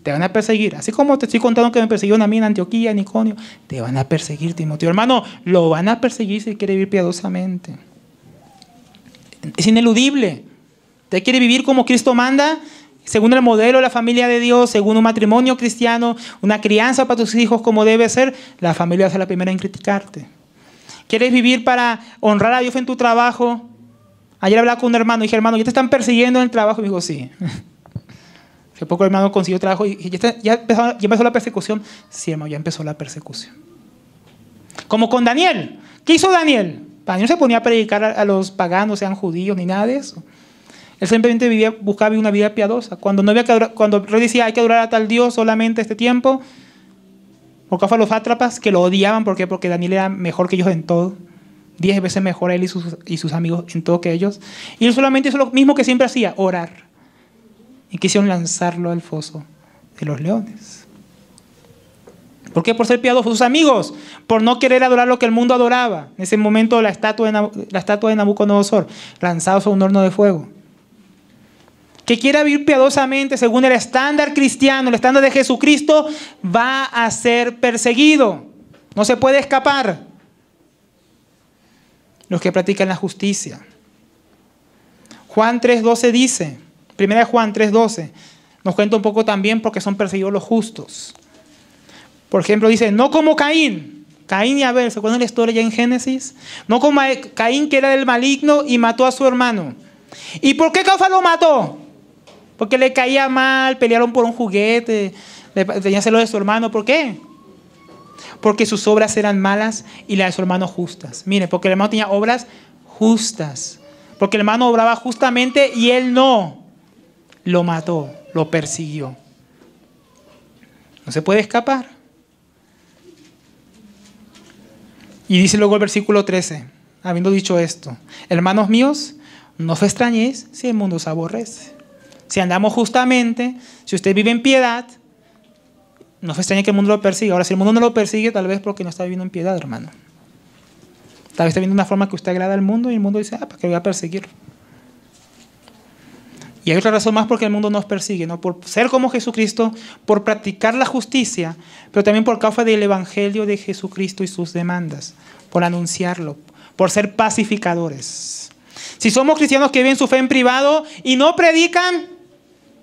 te van a perseguir. Así como te estoy contando que me persiguieron a mí en Antioquía, en Iconio, te van a perseguir, Timoteo. Hermano, lo van a perseguir si quiere vivir piadosamente. Es ineludible. Usted quiere vivir como Cristo manda, según el modelo de la familia de Dios, según un matrimonio cristiano, una crianza para tus hijos como debe ser, la familia va a ser la primera en criticarte. ¿Quieres vivir para honrar a Dios en tu trabajo? Ayer hablaba con un hermano y dije, hermano, ¿ya te están persiguiendo en el trabajo? Y me dijo, sí. Hace poco el hermano consiguió trabajo y ya empezó la persecución. Sí, hermano, ya empezó la persecución. Como con Daniel. ¿Qué hizo Daniel? Daniel no se ponía a predicar a los paganos, sean judíos, ni nada de eso. Él simplemente buscaba una vida piadosa. Cuando el rey decía hay que adorar a tal Dios solamente este tiempo, porque fue a los sátrapas que lo odiaban. ¿Por qué? Porque Daniel era mejor que ellos en todo. 10 veces mejor él y sus amigos en todo que ellos. Y él solamente hizo lo mismo que siempre hacía, orar. Y quisieron lanzarlo al foso de los leones. ¿Por qué? Por ser piadosos. Sus amigos, por no querer adorar lo que el mundo adoraba. En ese momento la estatua de Nabucodonosor, lanzados a un horno de fuego. Que quiera vivir piadosamente según el estándar cristiano, el estándar de Jesucristo, va a ser perseguido. No se puede escapar. Los que practican la justicia. Juan 3:12 dice, 1 Juan 3:12, nos cuenta un poco también porque son perseguidos los justos. Por ejemplo, dice, no como Caín y Abel, ¿se acuerdan la historia ya en Génesis? No como Caín, que era del maligno y mató a su hermano. ¿Y por qué causa lo mató? Porque le caía mal, pelearon por un juguete, tenía celos de su hermano. ¿Por qué? Porque sus obras eran malas y las de su hermano justas. Mire, porque el hermano tenía obras justas. Porque el hermano obraba justamente y él no. Lo mató, lo persiguió. No se puede escapar. Y dice luego el versículo 13, habiendo dicho esto, hermanos míos, no os extrañéis si el mundo os aborrece. Si andamos justamente, si usted vive en piedad, no se extrañe que el mundo lo persiga. Ahora, si el mundo no lo persigue, tal vez porque no está viviendo en piedad, hermano. Tal vez está viendo una forma que usted agrada al mundo y el mundo dice, ¿para qué voy a perseguir? Y hay otra razón más porque el mundo nos persigue, ¿no? Por ser como Jesucristo, por practicar la justicia, pero también por causa del evangelio de Jesucristo y sus demandas, por anunciarlo, por ser pacificadores. Si somos cristianos que viven su fe en privado y no predican,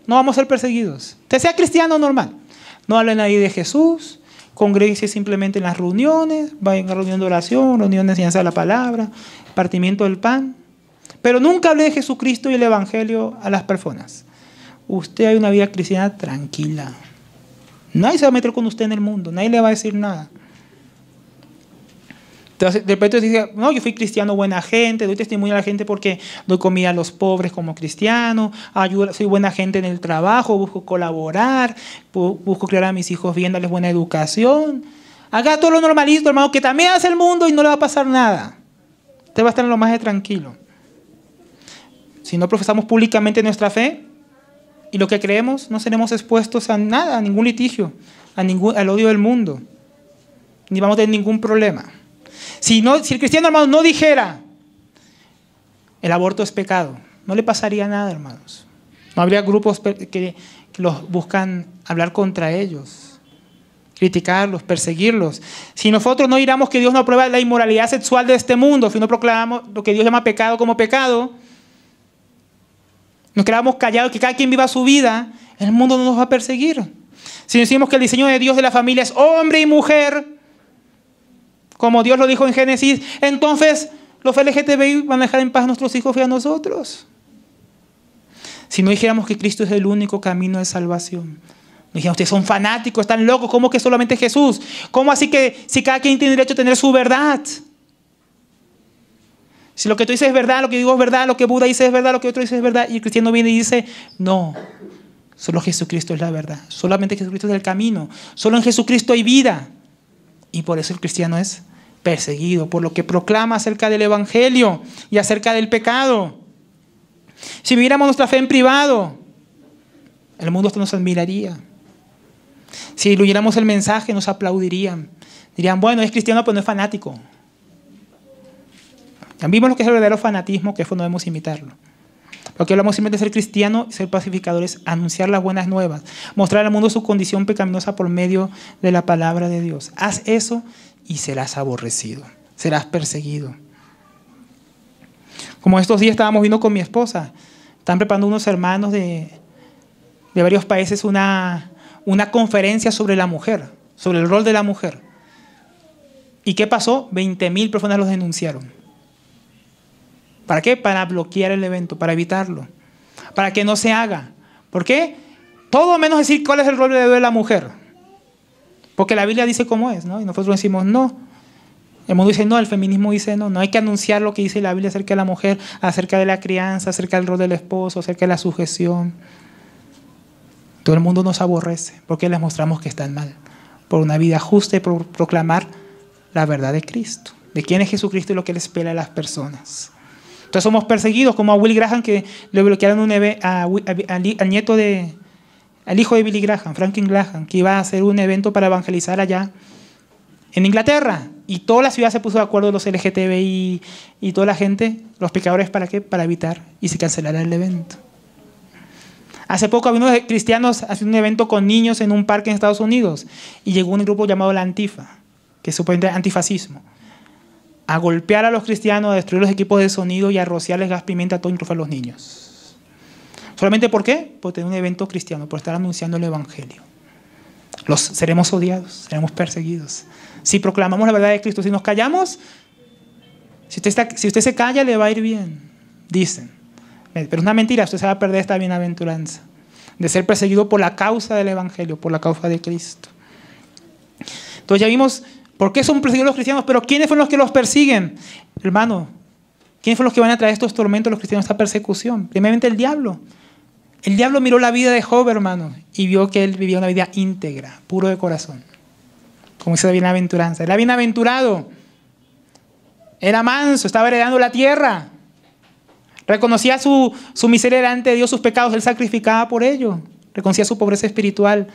no vamos a ser perseguidos. Usted sea cristiano normal. No hablen ahí de Jesús, congréguese simplemente en las reuniones, vayan a reunión de oración, reunión de enseñanza de la palabra, partimiento del pan. Pero nunca hable de Jesucristo y el evangelio a las personas. Usted hay una vida cristiana tranquila. Nadie se va a meter con usted en el mundo, nadie le va a decir nada. Entonces, de repente dice, no, yo fui cristiano buena gente, doy testimonio a la gente porque doy comida a los pobres como cristiano, soy buena gente en el trabajo, busco colaborar, busco criar a mis hijos bien, darles buena educación. Haga todo lo normalito, hermano, que también hace el mundo y no le va a pasar nada. Usted va a estar en lo más de tranquilo. Si no profesamos públicamente nuestra fe y lo que creemos, no seremos expuestos a nada, a ningún litigio, al odio del mundo, ni vamos a tener ningún problema. Si el cristiano, hermano, no dijera el aborto es pecado, no le pasaría nada, hermanos. No habría grupos que los buscan hablar contra ellos, criticarlos, perseguirlos. Si nosotros no diramos que Dios no aprueba la inmoralidad sexual de este mundo, si no proclamamos lo que Dios llama pecado como pecado, nos quedamos callados, que cada quien viva su vida, el mundo no nos va a perseguir. Si decimos que el diseño de Dios de la familia es hombre y mujer, como Dios lo dijo en Génesis, entonces los LGTBI van a dejar en paz a nuestros hijos y a nosotros. Si no dijéramos que Cristo es el único camino de salvación, no dijeran, ustedes son fanáticos, están locos, ¿cómo que solamente Jesús? ¿Cómo así que si cada quien tiene derecho a tener su verdad? Si lo que tú dices es verdad, lo que digo es verdad, lo que Buda dice es verdad, lo que otro dice es verdad, y el cristiano viene y dice, no, solo Jesucristo es la verdad, solamente Jesucristo es el camino, solo en Jesucristo hay vida. Y por eso el cristiano es perseguido, por lo que proclama acerca del evangelio y acerca del pecado. Si viviéramos nuestra fe en privado, el mundo hasta nos admiraría. Si diluyéramos el mensaje, nos aplaudirían. Dirían, bueno, es cristiano, pero no es fanático. Vimos lo que es el verdadero fanatismo, que eso no debemos imitarlo. Porque hablamos simplemente de ser cristiano y ser pacificadores, anunciar las buenas nuevas, mostrar al mundo su condición pecaminosa por medio de la palabra de Dios. Haz eso y serás aborrecido, serás perseguido. Como estos días estábamos viendo con mi esposa, están preparando unos hermanos de varios países una conferencia sobre la mujer, sobre el rol de la mujer. ¿Y qué pasó? 20,000 personas los denunciaron. ¿Para qué? Para bloquear el evento, para evitarlo, para que no se haga. ¿Por qué? Todo menos decir cuál es el rol de la mujer. Porque la Biblia dice cómo es, ¿no? Y nosotros decimos no. El mundo dice no, el feminismo dice no. No hay que anunciar lo que dice la Biblia acerca de la mujer, acerca de la crianza, acerca del rol del esposo, acerca de la sujeción. Todo el mundo nos aborrece porque les mostramos que están mal. Por una vida justa y por proclamar la verdad de Cristo. De quién es Jesucristo y lo que Él espera de las personas. Entonces somos perseguidos, como a Willy Graham, que le bloquearon al hijo de Billy Graham, Franklin Graham, que iba a hacer un evento para evangelizar allá en Inglaterra. Y toda la ciudad se puso de acuerdo, los LGTBI y toda la gente, los pecadores, ¿para qué? Para evitar y se cancelara el evento. Hace poco había unos cristianos haciendo un evento con niños en un parque en Estados Unidos y llegó un grupo llamado la Antifa, que es supuestamente antifascismo, a golpear a los cristianos, a destruir los equipos de sonido y a rociarles gas pimienta a todo, incluso a los niños. ¿Solamente por qué? Por tener un evento cristiano, por estar anunciando el evangelio. Seremos odiados, seremos perseguidos. Si proclamamos la verdad de Cristo, si nos callamos, si usted se calla, le va a ir bien, dicen. Pero es una mentira, usted se va a perder esta bienaventuranza de ser perseguido por la causa del evangelio, por la causa de Cristo. Entonces ya vimos por qué son perseguidos los cristianos, pero ¿quiénes fueron los que los persiguen? Hermano, ¿quiénes fueron los que van a traer estos tormentos a los cristianos, esta persecución? Primeramente el diablo. El diablo miró la vida de Job, hermano, y vio que él vivía una vida íntegra, puro de corazón. Como dice la bienaventuranza. Era bienaventurado. Era manso, estaba heredando la tierra. Reconocía su miseria delante de Dios, sus pecados, él sacrificaba por ello. Reconocía su pobreza espiritual.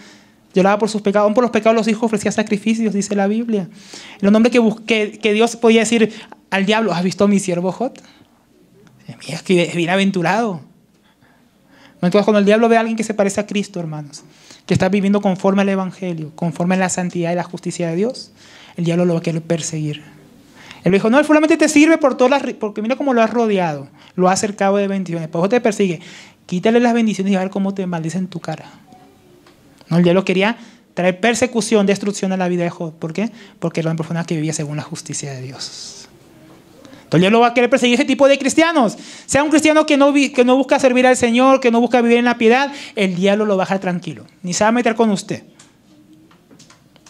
Lloraba por sus pecados. Aún por los pecados de los hijos ofrecía sacrificios, dice la Biblia. Era un hombre que Dios podía decir al diablo, ¿has visto a mi siervo Job? Mira, es que es bienaventurado. Entonces, cuando el diablo ve a alguien que se parece a Cristo, hermanos, que está viviendo conforme al evangelio, conforme a la santidad y la justicia de Dios, el diablo lo va a querer perseguir. Él dijo, no, él solamente te sirve porque mira cómo lo has rodeado, lo has cercado de bendiciones, por eso te persigue. Quítale las bendiciones y a ver cómo te maldice en tu cara. No, el diablo quería traer persecución, destrucción a la vida de Job. ¿Por qué? Porque era una persona que vivía según la justicia de Dios. Entonces el diablo va a querer perseguir ese tipo de cristianos. Sea un cristiano que no busca servir al Señor, que no busca vivir en la piedad, el diablo lo va a dejar tranquilo. Ni se va a meter con usted.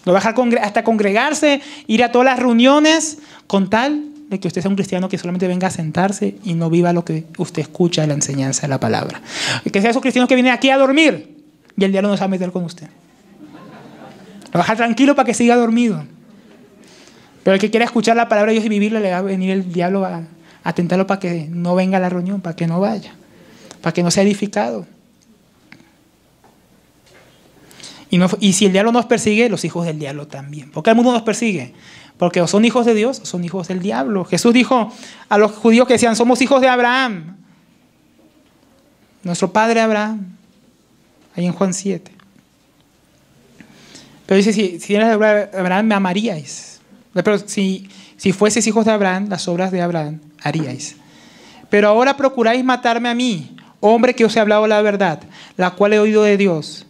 Lo va a dejar hasta congregarse, ir a todas las reuniones, con tal de que usted sea un cristiano que solamente venga a sentarse y no viva lo que usted escucha de la enseñanza de la palabra. Que sea esos cristianos que vienen aquí a dormir y el diablo no se va a meter con usted. Lo va a dejar tranquilo para que siga dormido. Pero el que quiera escuchar la palabra de Dios y vivirla, le va a venir el diablo a tentarlo para que no venga a la reunión, para que no vaya, para que no sea edificado. Y si el diablo nos persigue, los hijos del diablo también. ¿Por qué el mundo nos persigue? Porque o son hijos de Dios o son hijos del diablo. Jesús dijo a los judíos que decían, somos hijos de Abraham. Nuestro padre Abraham. Ahí en Juan 7. Pero dice, si eres de Abraham, me amaríais. Pero si fueseis hijos de Abraham, las obras de Abraham haríais. Pero ahora procuráis matarme a mí, hombre que os he hablado la verdad, la cual he oído de Dios.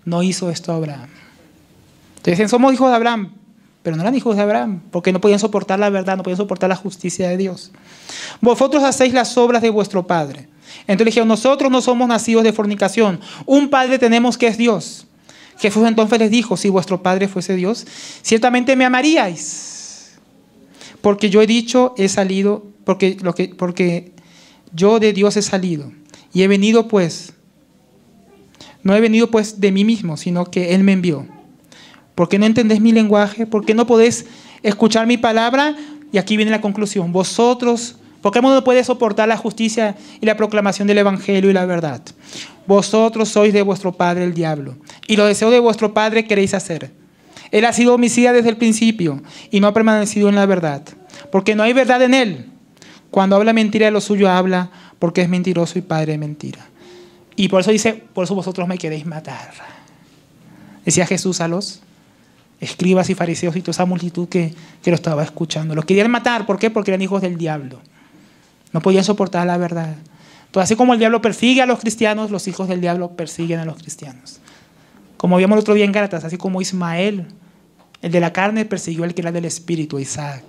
No hizo esto Abraham. Entonces dicen, somos hijos de Abraham, pero no eran hijos de Abraham, porque no podían soportar la verdad, no podían soportar la justicia de Dios. Vosotros hacéis las obras de vuestro padre. Entonces dijeron, nosotros no somos nacidos de fornicación, un padre tenemos que es Dios. Jesús entonces les dijo, si vuestro padre fuese Dios, ciertamente me amaríais, porque yo he dicho, he salido, porque yo de Dios he salido, y he venido pues, no he venido pues de mí mismo, sino que Él me envió. ¿Por qué no entendéis mi lenguaje? ¿Por qué no podéis escuchar mi palabra? Y aquí viene la conclusión, vosotros, ¿por qué el mundo no puede soportar la justicia y la proclamación del evangelio y la verdad? Vosotros sois de vuestro padre el diablo, y los deseos de vuestro padre queréis hacer. Él ha sido homicida desde el principio, y no ha permanecido en la verdad, porque no hay verdad en él. Cuando habla mentira de lo suyo habla, porque es mentiroso y padre de mentira. Y por eso dice, por eso vosotros me queréis matar. Decía Jesús a los escribas y fariseos y toda esa multitud que lo estaba escuchando. Los querían matar, ¿por qué? Porque eran hijos del diablo. No podían soportar la verdad. Entonces, así como el diablo persigue a los cristianos, los hijos del diablo persiguen a los cristianos. Como vimos el otro día en Gálatas, así como Ismael, el de la carne, persiguió al que era del espíritu, Isaac.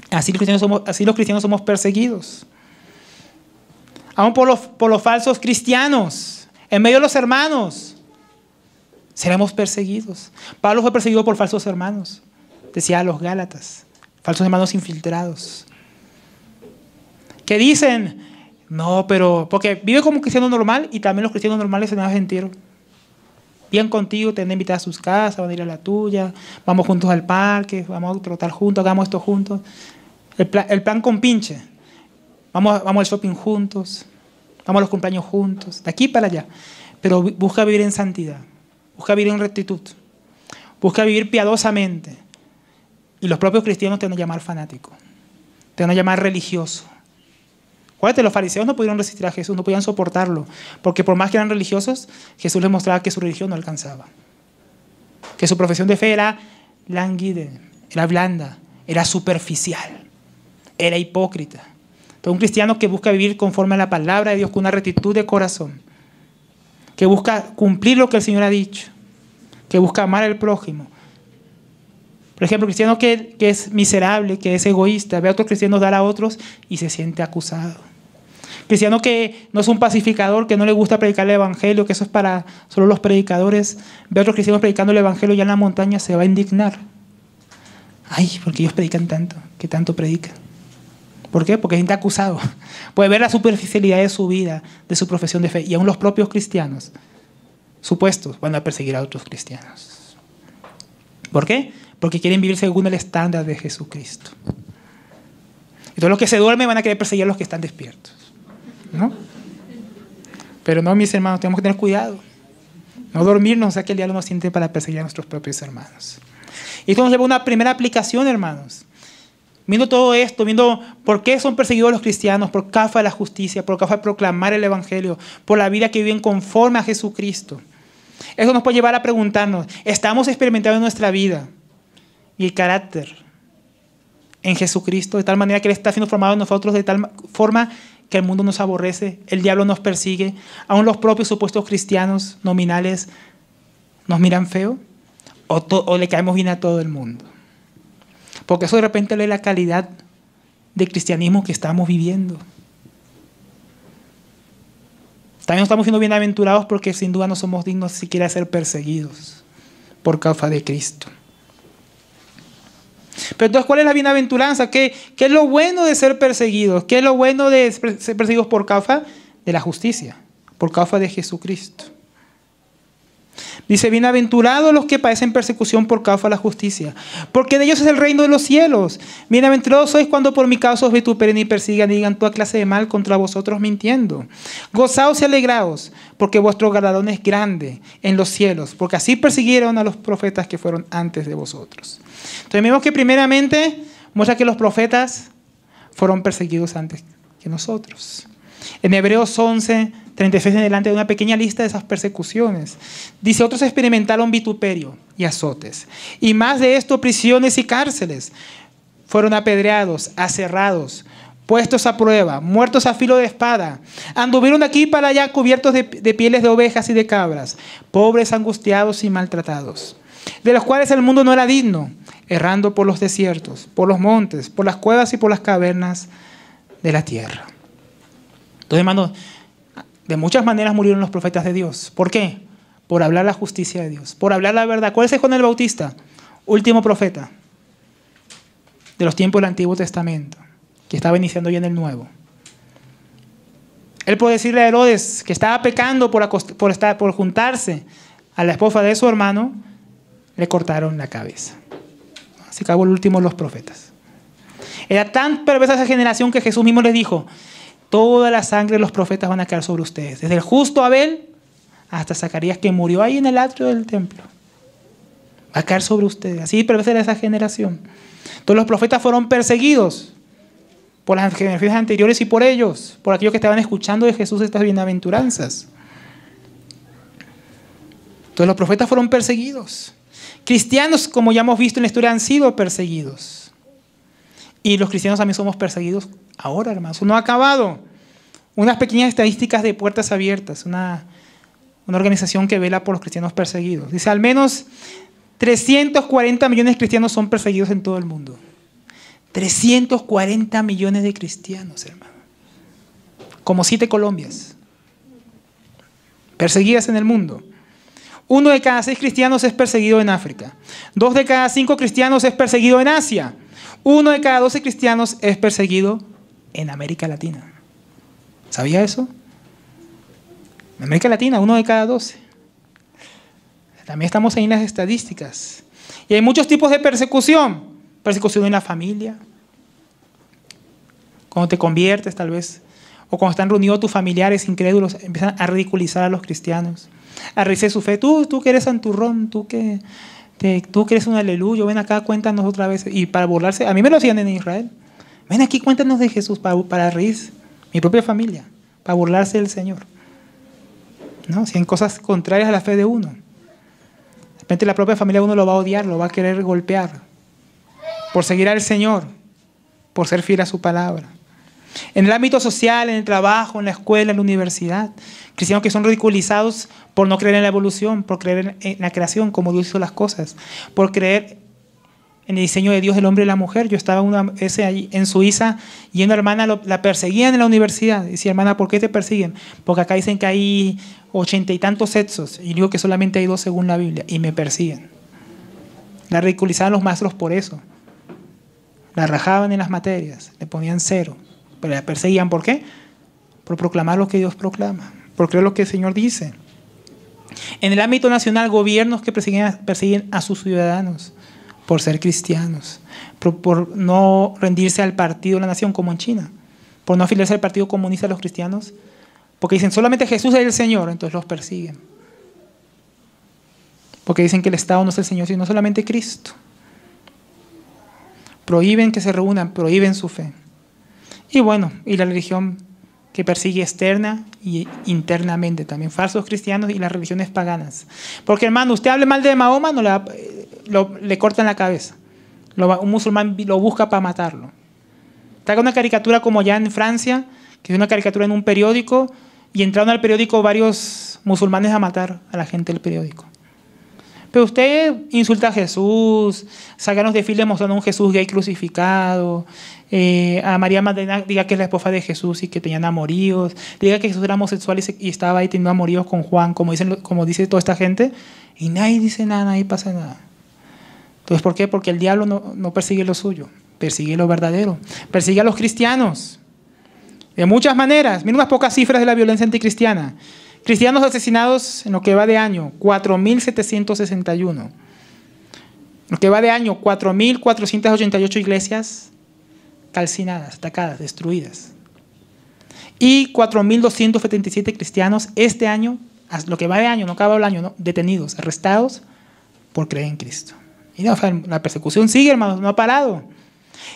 Así los cristianos somos perseguidos. Aún por los falsos cristianos. En medio de los hermanos seremos perseguidos. Pablo fue perseguido por falsos hermanos, decía a los Gálatas, falsos hermanos infiltrados, que dicen, no, pero porque vive como un cristiano normal y también los cristianos normales se van a sentir bien contigo, te van a invitar a sus casas, van a ir a la tuya, vamos juntos al parque, vamos a trotar juntos, hagamos esto juntos. El plan con pinche. Vamos al shopping juntos, vamos a los cumpleaños juntos, de aquí para allá. Pero busca vivir en santidad, busca vivir en rectitud, busca vivir piadosamente. Y los propios cristianos te van a llamar fanático, te van a llamar religioso. Acuérdate, los fariseos no pudieron resistir a Jesús, no podían soportarlo, porque por más que eran religiosos, Jesús les mostraba que su religión no alcanzaba, que su profesión de fe era lánguida, era blanda, era superficial, era hipócrita. Entonces, un cristiano que busca vivir conforme a la palabra de Dios con una rectitud de corazón, que busca cumplir lo que el Señor ha dicho, que busca amar al prójimo. Por ejemplo, el cristiano que es miserable, que es egoísta, ve a otros cristianos dar a otros y se siente acusado. Cristiano que no es un pacificador, que no le gusta predicar el evangelio, que eso es para solo los predicadores, ve a otros cristianos predicando el evangelio ya en la montaña, se va a indignar. Ay, porque ellos predican tanto, que tanto predican. ¿Por qué? Porque se siente acusado. Puede ver la superficialidad de su vida, de su profesión de fe, y aún los propios cristianos supuestos van a perseguir a otros cristianos. ¿Por qué? Porque quieren vivir según el estándar de Jesucristo. Y todos los que se duermen van a querer perseguir a los que están despiertos, ¿no? Pero no, mis hermanos, tenemos que tener cuidado. No dormirnos, o sea que el diablo nos siente para perseguir a nuestros propios hermanos. Y esto nos lleva a una primera aplicación, hermanos. Viendo todo esto, viendo por qué son perseguidos los cristianos, por causa de la justicia, por causa de proclamar el evangelio, por la vida que viven conforme a Jesucristo. Eso nos puede llevar a preguntarnos, ¿estamos experimentando en nuestra vida y el carácter en Jesucristo de tal manera que Él está siendo formado en nosotros de tal forma que el mundo nos aborrece, el diablo nos persigue, aún los propios supuestos cristianos nominales nos miran feo o le caemos bien a todo el mundo? Porque eso de repente es la calidad de cristianismo que estamos viviendo. También estamos siendo bienaventurados porque sin duda no somos dignos siquiera de ser perseguidos por causa de Cristo. Pero entonces, ¿cuál es la bienaventuranza? ¿Qué es lo bueno de ser perseguidos? ¿Qué es lo bueno de ser perseguidos por causa de la justicia? Por causa de Jesucristo. Dice, bienaventurados los que padecen persecución por causa de la justicia, porque de ellos es el reino de los cielos. Bienaventurados sois cuando por mi causa os vituperen y persigan y digan toda clase de mal contra vosotros mintiendo. Gozaos y alegraos, porque vuestro galardón es grande en los cielos, porque así persiguieron a los profetas que fueron antes de vosotros. Entonces vemos que primeramente muestra que los profetas fueron perseguidos antes que nosotros. En Hebreos 11, 36 en adelante, hay una pequeña lista de esas persecuciones. Dice, otros experimentaron vituperio y azotes. Y más de esto, prisiones y cárceles. Fueron apedreados, aserrados, puestos a prueba, muertos a filo de espada. Anduvieron de aquí para allá cubiertos de pieles de ovejas y de cabras, pobres, angustiados y maltratados, de los cuales el mundo no era digno, errando por los desiertos, por los montes, por las cuevas y por las cavernas de la tierra. Entonces, hermanos, de muchas maneras murieron los profetas de Dios. ¿Por qué? Por hablar la justicia de Dios, por hablar la verdad. ¿Cuál es Juan el Bautista? Último profeta de los tiempos del Antiguo Testamento, que estaba iniciando ya en el Nuevo. Él puede decirle a Herodes que estaba pecando por juntarse a la esposa de su hermano, le cortaron la cabeza. Así acabó el último de los profetas. Era tan perversa esa generación que Jesús mismo les dijo, toda la sangre de los profetas van a caer sobre ustedes, desde el justo Abel hasta Zacarías, que murió ahí en el atrio del templo. Va a caer sobre ustedes. Así perversa era esa generación. Entonces los profetas fueron perseguidos por las generaciones anteriores y por ellos, por aquellos que estaban escuchando de Jesús estas bienaventuranzas. Entonces los profetas fueron perseguidos. Cristianos, como ya hemos visto en la historia, han sido perseguidos. Y los cristianos también somos perseguidos ahora, hermanos. No ha acabado. Unas pequeñas estadísticas de Puertas Abiertas, una organización que vela por los cristianos perseguidos. Dice, al menos 340 millones de cristianos son perseguidos en todo el mundo. 340 millones de cristianos, hermano. Como 7 Colombias. perseguidas en el mundo. 1 de cada 6 cristianos es perseguido en África. 2 de cada 5 cristianos es perseguido en Asia. 1 de cada 12 cristianos es perseguido en América Latina. ¿Sabía eso? En América Latina, 1 de cada 12. También estamos ahí en las estadísticas. Y hay muchos tipos de persecución. Persecución en la familia. Cuando te conviertes, tal vez. O cuando están reunidos tus familiares incrédulos, empiezan a ridiculizar a los cristianos. A reírse su fe. Tú que eres santurrón, tú que eres un aleluyo, ven acá, cuéntanos otra vez. Y para burlarse, a mí me lo hacían en Israel. Ven aquí, cuéntanos de Jesús para reírse. Mi propia familia, para burlarse del Señor. ¿No? Si hay cosas contrarias a la fe de uno. De repente la propia familia uno lo va a odiar, lo va a querer golpear. Por seguir al Señor, por ser fiel a su palabra. En el ámbito social, en el trabajo, en la escuela, en la universidad, cristianos que son ridiculizados por no creer en la evolución, por creer en la creación, como Dios hizo las cosas, por creer en el diseño de Dios del hombre y la mujer. Yo estaba una vez allí en Suiza y una hermana la perseguían en la universidad. Decía, hermana, ¿por qué te persiguen? Porque acá dicen que hay 80 y tantos sexos y digo que solamente hay 2 según la Biblia y me persiguen. La ridiculizaban los maestros por eso. La rajaban en las materias, le ponían 0. Pero la perseguían, ¿por qué? Por proclamar lo que Dios proclama, por creer lo que el Señor dice. En el ámbito nacional, gobiernos que persiguen a sus ciudadanos por ser cristianos, por no rendirse al partido de la nación, como en China, por no afiliarse al partido comunista de los cristianos, porque dicen solamente Jesús es el Señor, entonces los persiguen. Porque dicen que el Estado no es el Señor, sino solamente Cristo. Prohíben que se reúnan, prohíben su fe. Y bueno, y la religión que persigue externa y internamente también, falsos cristianos y las religiones paganas. Porque hermano, usted hable mal de Mahoma, le cortan la cabeza. Un musulmán lo busca para matarlo. Traiga una caricatura como ya en Francia, que es una caricatura en un periódico, y entraron al periódico varios musulmanes a matar a la gente del periódico. Pero usted insulta a Jesús, saca los desfiles mostrando a un Jesús gay crucificado, a María Magdalena diga que es la esposa de Jesús y que tenían amoríos, diga que Jesús era homosexual y estaba ahí teniendo amoríos con Juan, como dice toda esta gente, y nadie dice nada, nadie pasa nada. Entonces, ¿por qué? Porque el diablo no persigue lo suyo, persigue lo verdadero, persigue a los cristianos. De muchas maneras, miren unas pocas cifras de la violencia anticristiana. Cristianos asesinados en lo que va de año, 4.761. En lo que va de año, 4.488 iglesias calcinadas, atacadas, destruidas. Y 4.277 cristianos este año, lo que va de año, no acaba el año, ¿no? Detenidos, arrestados por creer en Cristo. Y no, la persecución sigue, hermanos, no ha parado.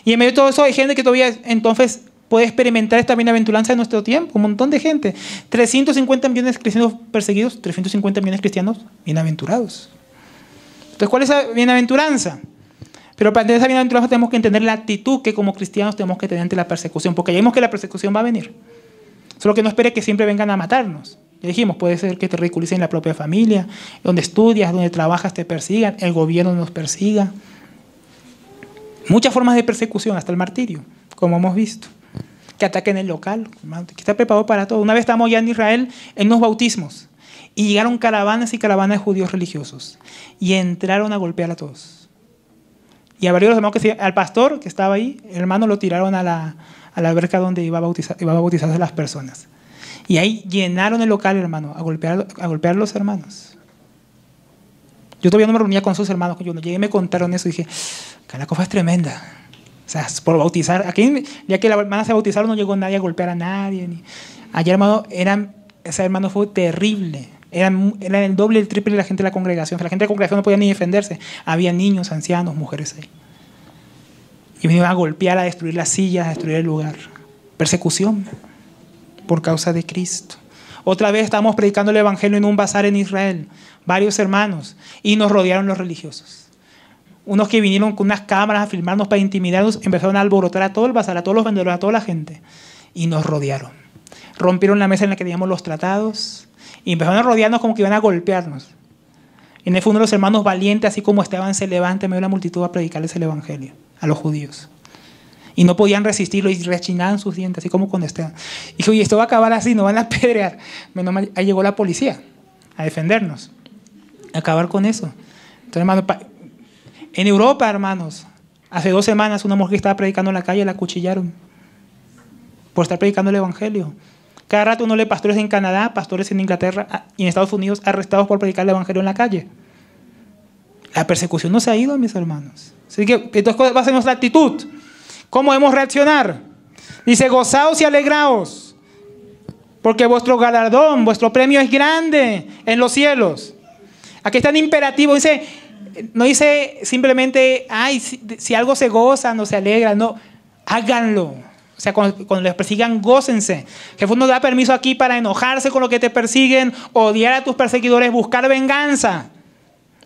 Y en medio de todo eso hay gente que todavía entonces puede experimentar esta bienaventuranza en nuestro tiempo, un montón de gente. 350 millones de cristianos perseguidos, 350 millones de cristianos bienaventurados. Entonces, ¿cuál es esa bienaventuranza? Pero para entender esa bienaventuranza tenemos que entender la actitud que como cristianos tenemos que tener ante la persecución, porque ya vimos que la persecución va a venir. Solo que no espere que siempre vengan a matarnos. Ya dijimos, puede ser que te ridiculicen en la propia familia, donde estudias, donde trabajas te persigan, el gobierno nos persiga. Muchas formas de persecución, hasta el martirio, como hemos visto. Que ataquen el local, que está preparado para todo. Una vez estamos ya en Israel en unos bautismos y llegaron caravanas y caravanas de judíos religiosos y entraron a golpear a todos. Y a varios de los hermanos, al pastor que estaba ahí, el hermano lo tiraron a la alberca donde iba a bautizarse las personas. Y ahí llenaron el local, hermano, a golpear a los hermanos. Yo todavía no me reunía con esos hermanos. Yo llegué y me contaron eso y dije, que la cosa es tremenda. O sea, por bautizar, aquí, ya que las hermanas se bautizaron, no llegó nadie a golpear a nadie. Allá, hermano, ese hermano fue terrible. Eran el doble, el triple de la gente de la congregación. O sea, la gente de la congregación no podía ni defenderse. Había niños, ancianos, mujeres ahí. Y venían a golpear, a destruir las sillas, a destruir el lugar. Persecución por causa de Cristo. Otra vez estábamos predicando el evangelio en un bazar en Israel. Varios hermanos. Y nos rodearon los religiosos. Unos que vinieron con unas cámaras a filmarnos para intimidarnos, empezaron a alborotar a todo el bazar, a todos los vendedores, a toda la gente. Y nos rodearon. Rompieron la mesa en la que teníamos los tratados y empezaron a rodearnos como que iban a golpearnos. Y en el fue uno de los hermanos valientes, así como Esteban, se levanta en medio de la multitud a predicarles el evangelio a los judíos. Y no podían resistirlo y rechinaban sus dientes, así como con Esteban. Y dije, oye, esto va a acabar así, nos van a apedrear. Menos mal, ahí llegó la policía. a defendernos, a acabar con eso. Entonces, hermanos, en Europa, hermanos, hace 2 semanas una mujer que estaba predicando en la calle la acuchillaron por estar predicando el evangelio. Cada rato uno lee pastores en Canadá, pastores en Inglaterra y en Estados Unidos arrestados por predicar el evangelio en la calle. La persecución no se ha ido, mis hermanos. Así que entonces, ¿cuál va a ser nuestra actitud? ¿Cómo debemos reaccionar? Dice, gozaos y alegraos, porque vuestro galardón, vuestro premio es grande en los cielos. Aquí está en imperativo, dice, no dice simplemente, ay, si algo se goza, no se alegra, no, háganlo. O sea, cuando les persigan, gócense. Jesús nos da permiso aquí para enojarse con lo que te persiguen, odiar a tus perseguidores, buscar venganza.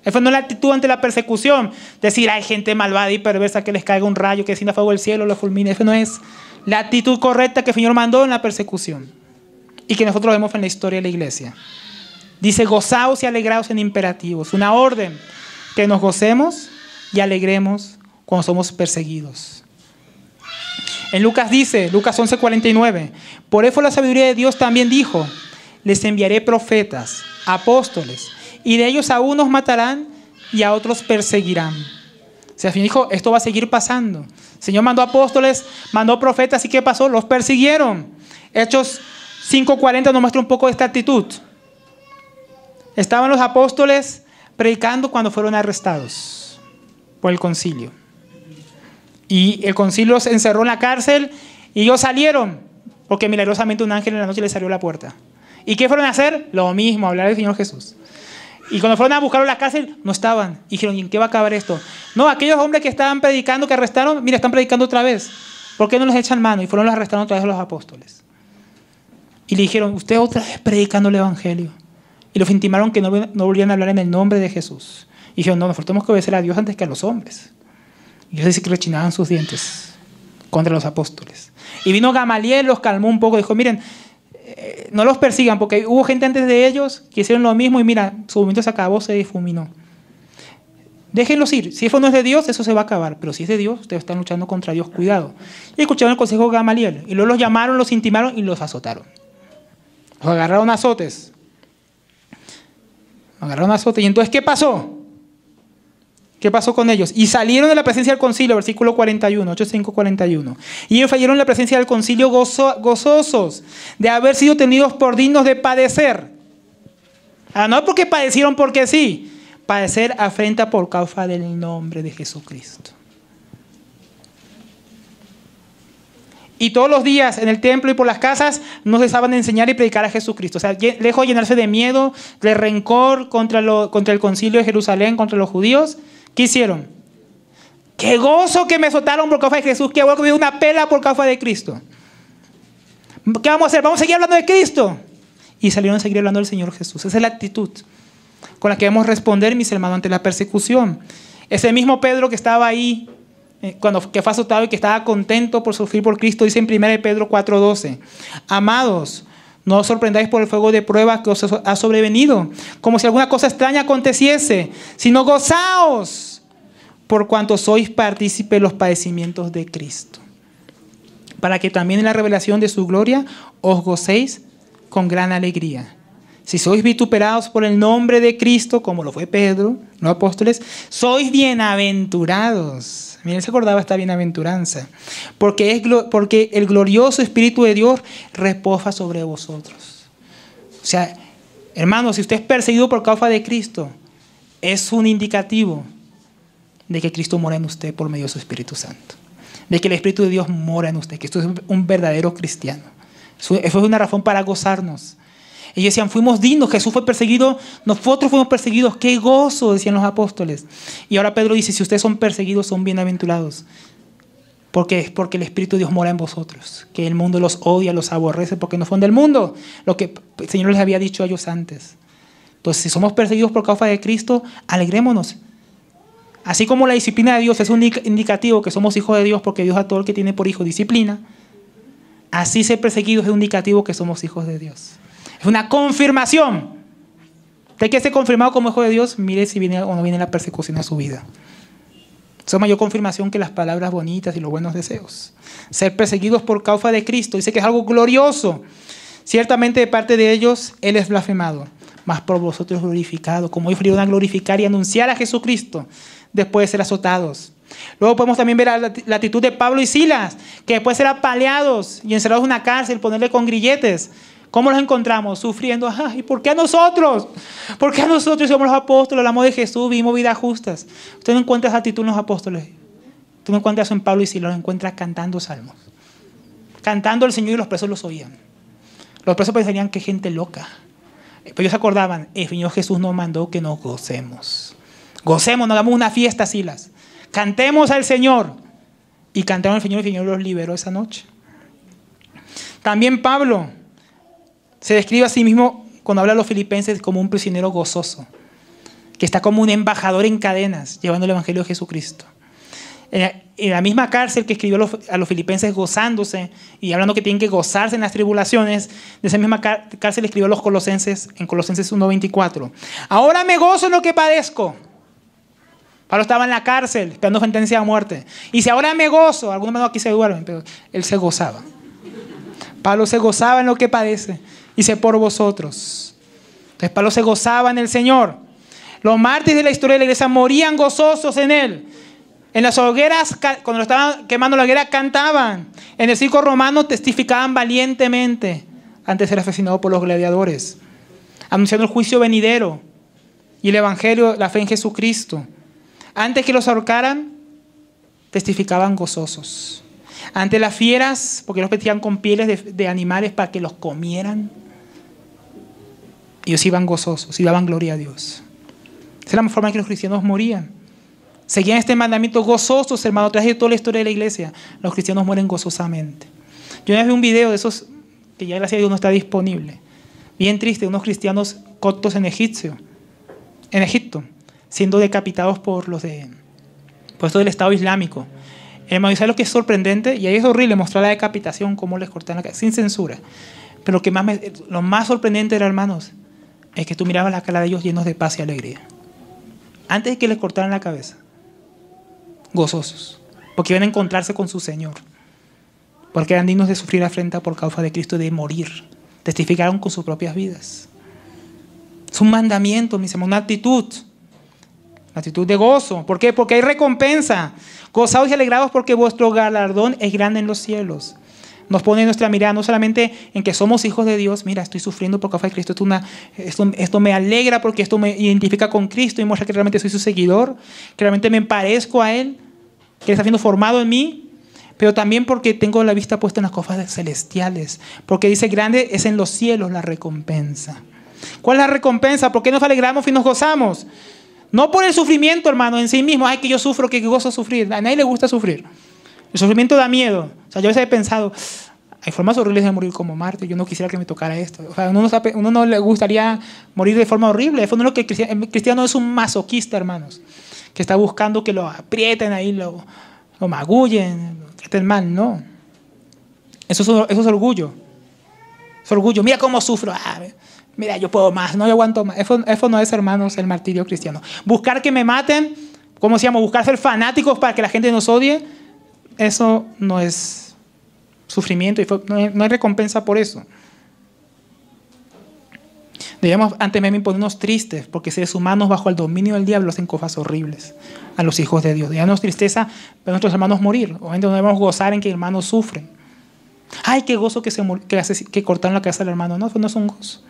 Esa no es la actitud ante la persecución. Decir, hay gente malvada y perversa que les caiga un rayo, que descienda fuego del cielo, los fulmine. Esa no es la actitud correcta que el Señor mandó en la persecución y que nosotros vemos en la historia de la iglesia. Dice, gozaos y alegraos en imperativos. Una orden, que nos gocemos y alegremos cuando somos perseguidos. En Lucas dice, Lucas 11:49, por eso la sabiduría de Dios también dijo, les enviaré profetas, apóstoles, y de ellos a unos matarán y a otros perseguirán. O sea, el Señor dijo, esto va a seguir pasando. El Señor mandó apóstoles, mandó profetas, ¿y qué pasó? Los persiguieron. Hechos 5:40 nos muestra un poco de esta actitud. Estaban los apóstoles predicando cuando fueron arrestados por el concilio. Y el concilio los encerró en la cárcel y ellos salieron porque milagrosamente un ángel en la noche les abrió la puerta. ¿Y qué fueron a hacer? Lo mismo, hablar del Señor Jesús. Y cuando fueron a buscarlo a la cárcel, no estaban. Y dijeron, ¿y en qué va a acabar esto? No, aquellos hombres que estaban predicando, que arrestaron, mira, están predicando otra vez. ¿Por qué no les echan mano? Y fueron los arrestaron otra vez a los apóstoles. Y le dijeron, usted otra vez predicando el evangelio. Y los intimaron que no volvieran a hablar en el nombre de Jesús. Y dijeron, no, nosotros tenemos que obedecer a Dios antes que a los hombres. Y ellos dicen que rechinaban sus dientes contra los apóstoles. Y vino Gamaliel, los calmó un poco, dijo, miren, no los persigan, porque hubo gente antes de ellos que hicieron lo mismo y mira, su momento se acabó, se difuminó. Déjenlos ir. Si eso no es de Dios, eso se va a acabar. Pero si es de Dios, ustedes están luchando contra Dios, cuidado. Y escucharon el consejo de Gamaliel. Y luego los llamaron, los intimaron y los azotaron. Los agarraron a azotes. Agarraron a azotes. ¿Y entonces qué pasó? ¿Qué pasó con ellos? Y salieron de la presencia del concilio, versículo 41, 8:5-41. Y ellos salieron de la presencia del concilio gozosos de haber sido tenidos por dignos de padecer. No porque padecieron porque sí. Padecer afrenta por causa del nombre de Jesucristo. Y todos los días en el templo y por las casas no cesaban de enseñar y predicar a Jesucristo. O sea, lejos de llenarse de miedo, de rencor contra el concilio de Jerusalén, contra los judíos, ¿qué hicieron? ¡Qué gozo que me azotaron por causa de Jesús! ¡Qué bueno que me dio una pela por causa de Cristo! ¿Qué vamos a hacer? Vamos a seguir hablando de Cristo. Y salieron a seguir hablando del Señor Jesús. Esa es la actitud con la que debemos responder, mis hermanos, ante la persecución. Ese mismo Pedro que estaba ahí, que fue azotado y que estaba contento por sufrir por Cristo, dice en 1 Pedro 4:12, amados, no os sorprendáis por el fuego de prueba que os ha sobrevenido, como si alguna cosa extraña aconteciese, sino gozaos por cuanto sois partícipes de los padecimientos de Cristo, para que también en la revelación de su gloria os gocéis con gran alegría. Si sois vituperados por el nombre de Cristo, como lo fue Pedro, los apóstoles, sois bienaventurados. Miren, se acordaba esta bienaventuranza. Porque el glorioso Espíritu de Dios reposa sobre vosotros. O sea, hermanos, si usted es perseguido por causa de Cristo, es un indicativo de que Cristo mora en usted por medio de su Espíritu Santo. De que el Espíritu de Dios mora en usted, que esto es un verdadero cristiano. Eso es una razón para gozarnos. Ellos decían, fuimos dignos, Jesús fue perseguido, nosotros fuimos perseguidos, qué gozo, decían los apóstoles. Y ahora Pedro dice, si ustedes son perseguidos, son bienaventurados. ¿Por qué? Porque el Espíritu de Dios mora en vosotros, que el mundo los odia, los aborrece, porque no son del mundo, lo que el Señor les había dicho a ellos antes. Entonces, si somos perseguidos por causa de Cristo, alegrémonos. Así como la disciplina de Dios es un indicativo que somos hijos de Dios, porque Dios a todo el que tiene por hijo disciplina, así ser perseguidos es un indicativo que somos hijos de Dios. Es una confirmación. Usted que esté confirmado como hijo de Dios, mire si viene o no viene la persecución a su vida. Eso es mayor confirmación que las palabras bonitas y los buenos deseos. Ser perseguidos por causa de Cristo, dice que es algo glorioso. Ciertamente de parte de ellos, Él es blasfemado. más por vosotros glorificado, como ellos fueron a glorificar y anunciar a Jesucristo después de ser azotados. Luego podemos también ver la actitud de Pablo y Silas, que después de ser apaleados y encerrados en una cárcel, ponerle con grilletes. ¿Cómo los encontramos? Sufriendo. ¿Y por qué a nosotros? ¿Por qué a nosotros somos los apóstoles? Hablamos de Jesús, vivimos vidas justas. Usted no encuentra esa actitud en los apóstoles. Tú no encuentras eso en Pablo y Silas, los encuentras cantando salmos. Cantando al Señor y los presos los oían. Los presos pensarían que gente loca. Pero ellos se acordaban, el Señor Jesús nos mandó que nos gocemos. Gocemos, nos hagamos una fiesta, Silas. Cantemos al Señor. Y cantaron al Señor y el Señor los liberó esa noche. También Pablo se describe a sí mismo cuando habla a los filipenses como un prisionero gozoso, que está como un embajador en cadenas llevando el Evangelio de Jesucristo. En la misma cárcel que escribió a los filipenses gozándose y hablando que tienen que gozarse en las tribulaciones, de esa misma cárcel escribió a los colosenses en Colosenses 1:24. Ahora me gozo en lo que padezco. Pablo estaba en la cárcel esperando sentencia de muerte. Y si ahora me gozo, algunos menos aquí se duermen, pero él se gozaba. Pablo se gozaba en lo que padece. Dice, por vosotros. Entonces Pablo se gozaba en el Señor. Los mártires de la historia de la iglesia morían gozosos en él. En las hogueras, cuando lo estaban quemando la hoguera, cantaban. En el circo romano testificaban valientemente antes de ser asesinados por los gladiadores, anunciando el juicio venidero y el evangelio, la fe en Jesucristo. Antes que los ahorcaran, testificaban gozosos. Ante las fieras, porque los vestían con pieles de animales para que los comieran, ellos iban gozosos y daban gloria a Dios. Esa es la forma en que los cristianos morían. Seguían este mandamiento gozosos, hermano. Tras de toda la historia de la iglesia, los cristianos mueren gozosamente. Yo una vez vi un video de esos, que ya gracias a Dios no está disponible, bien triste, unos cristianos coptos en Egipto, siendo decapitados por esto del Estado Islámico. Hermano, ¿sabes lo que es sorprendente? Y ahí es horrible mostrar la decapitación, cómo les cortan la cabeza, sin censura. Pero lo más sorprendente era, hermanos, es que tú mirabas la cara de ellos llenos de paz y alegría. Antes de que les cortaran la cabeza, gozosos, porque iban a encontrarse con su Señor, porque eran dignos de sufrir afrenta por causa de Cristo y de morir. Testificaron con sus propias vidas. Es un mandamiento, mis hermanos, una actitud de gozo. ¿Por qué? Porque hay recompensa. Gozaos y alegrados porque vuestro galardón es grande en los cielos. Nos pone nuestra mirada no solamente en que somos hijos de Dios. Mira, estoy sufriendo por causa de Cristo. Esto me alegra porque esto me identifica con Cristo y muestra que realmente soy su seguidor, que realmente me parezco a Él, que Él está siendo formado en mí. Pero también porque tengo la vista puesta en las cosas celestiales. Porque dice, grande es en los cielos la recompensa. ¿Cuál es la recompensa? ¿Por qué nos alegramos y nos gozamos? No por el sufrimiento, hermano, en sí mismo. Ay, que yo sufro, que gozo sufrir. A nadie le gusta sufrir. El sufrimiento da miedo. O sea, yo a veces he pensado, hay formas horribles de morir como mártir. Yo no quisiera que me tocara esto. O sea, uno no le gustaría morir de forma horrible. Eso no es lo que el cristiano es un masoquista, hermanos, que está buscando que lo aprieten ahí, lo magullen, lo traten mal. No. Eso es orgullo. Es orgullo. Mira cómo sufro. Mira, yo puedo más, no, yo aguanto más. Eso no es, hermanos, el martirio cristiano. Buscar que me maten, como decíamos, buscar ser fanáticos para que la gente nos odie, eso no es sufrimiento y no hay recompensa por eso. Debemos antes de imponernos tristes, porque seres humanos bajo el dominio del diablo hacen cosas horribles a los hijos de Dios. Debemos tristeza ver a nuestros hermanos morir. Obviamente no debemos gozar en que hermanos sufren. Ay, qué gozo que cortaron la cabeza del hermano. No, eso no es un gozo.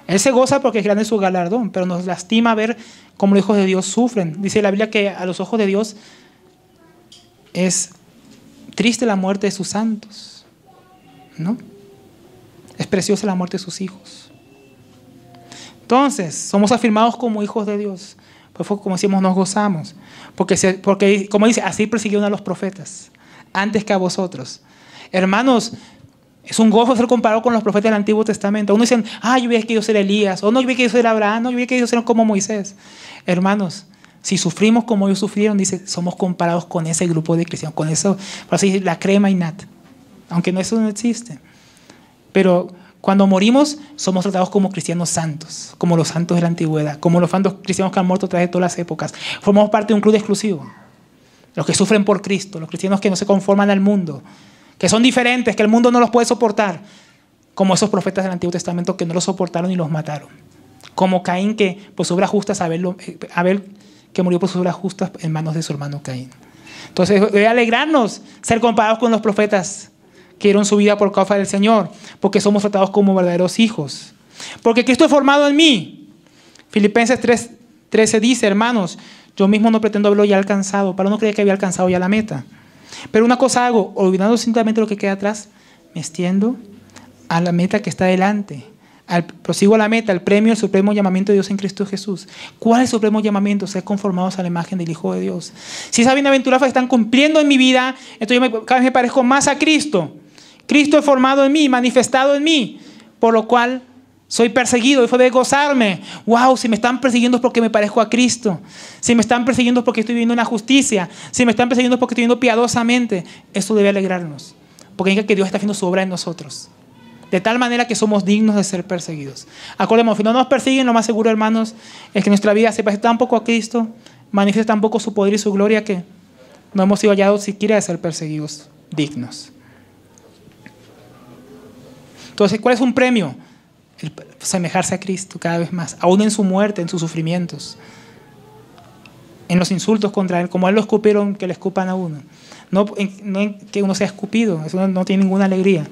Él se goza porque es grande su galardón, pero nos lastima ver cómo los hijos de Dios sufren. Dice la Biblia que a los ojos de Dios es triste la muerte de sus santos, ¿no? Es preciosa la muerte de sus hijos. Entonces, somos afirmados como hijos de Dios. Pues como decimos, nos gozamos. Porque, como dice, así persiguieron a los profetas, antes que a vosotros. Hermanos, es un gozo ser comparado con los profetas del Antiguo Testamento. Uno dicen, yo hubiera querido ser Elías, o no, yo hubiera querido ser Abraham, no, yo hubiera querido ser como Moisés. Hermanos, si sufrimos como ellos sufrieron, dice, somos comparados con ese grupo de cristianos, con eso, por así decir, la crema innata. Aunque eso no existe. Pero cuando morimos, somos tratados como cristianos santos, como los santos de la antigüedad, como los santos cristianos que han muerto a través de todas las épocas. Formamos parte de un club exclusivo. Los que sufren por Cristo, los cristianos que no se conforman al mundo, que son diferentes, que el mundo no los puede soportar, como esos profetas del Antiguo Testamento que no los soportaron y los mataron. Como Caín, que por sus obras justas, Abel que murió por sus obras justas en manos de su hermano Caín. Entonces debe alegrarnos ser comparados con los profetas que dieron su vida por causa del Señor, porque somos tratados como verdaderos hijos. Porque Cristo es formado en mí. Filipenses 3:13 dice, hermanos, yo mismo no pretendo haberlo ya alcanzado. Pablo no creía que había alcanzado ya la meta. Pero una cosa hago, olvidando simplemente lo que queda atrás, me extiendo a la meta que está delante. Prosigo a la meta, el premio, el supremo llamamiento de Dios en Cristo Jesús. ¿Cuál es el supremo llamamiento? Ser conformados a la imagen del Hijo de Dios. Si esas bienaventuranzas están cumpliendo en mi vida, entonces yo cada vez me parezco más a Cristo. Cristo es formado en mí, manifestado en mí, por lo cual soy perseguido. Eso debe gozarme. Wow, si me están persiguiendo es porque me parezco a Cristo. Si me están persiguiendo es porque estoy viviendo en la justicia. Si me están persiguiendo es porque estoy viviendo piadosamente. Eso debe alegrarnos, porque indica que Dios está haciendo su obra en nosotros. De tal manera que somos dignos de ser perseguidos. Acordemos, si no nos persiguen, lo más seguro, hermanos, es que nuestra vida se parece tan poco a Cristo, manifiesta tan poco su poder y su gloria, que no hemos sido hallados siquiera de ser perseguidos dignos. Entonces, ¿cuál es un premio? El semejarse a Cristo cada vez más, aún en su muerte, en sus sufrimientos, en los insultos contra Él, como a Él lo escupieron, que le escupan a uno. No en que uno sea escupido, eso no tiene ninguna alegría,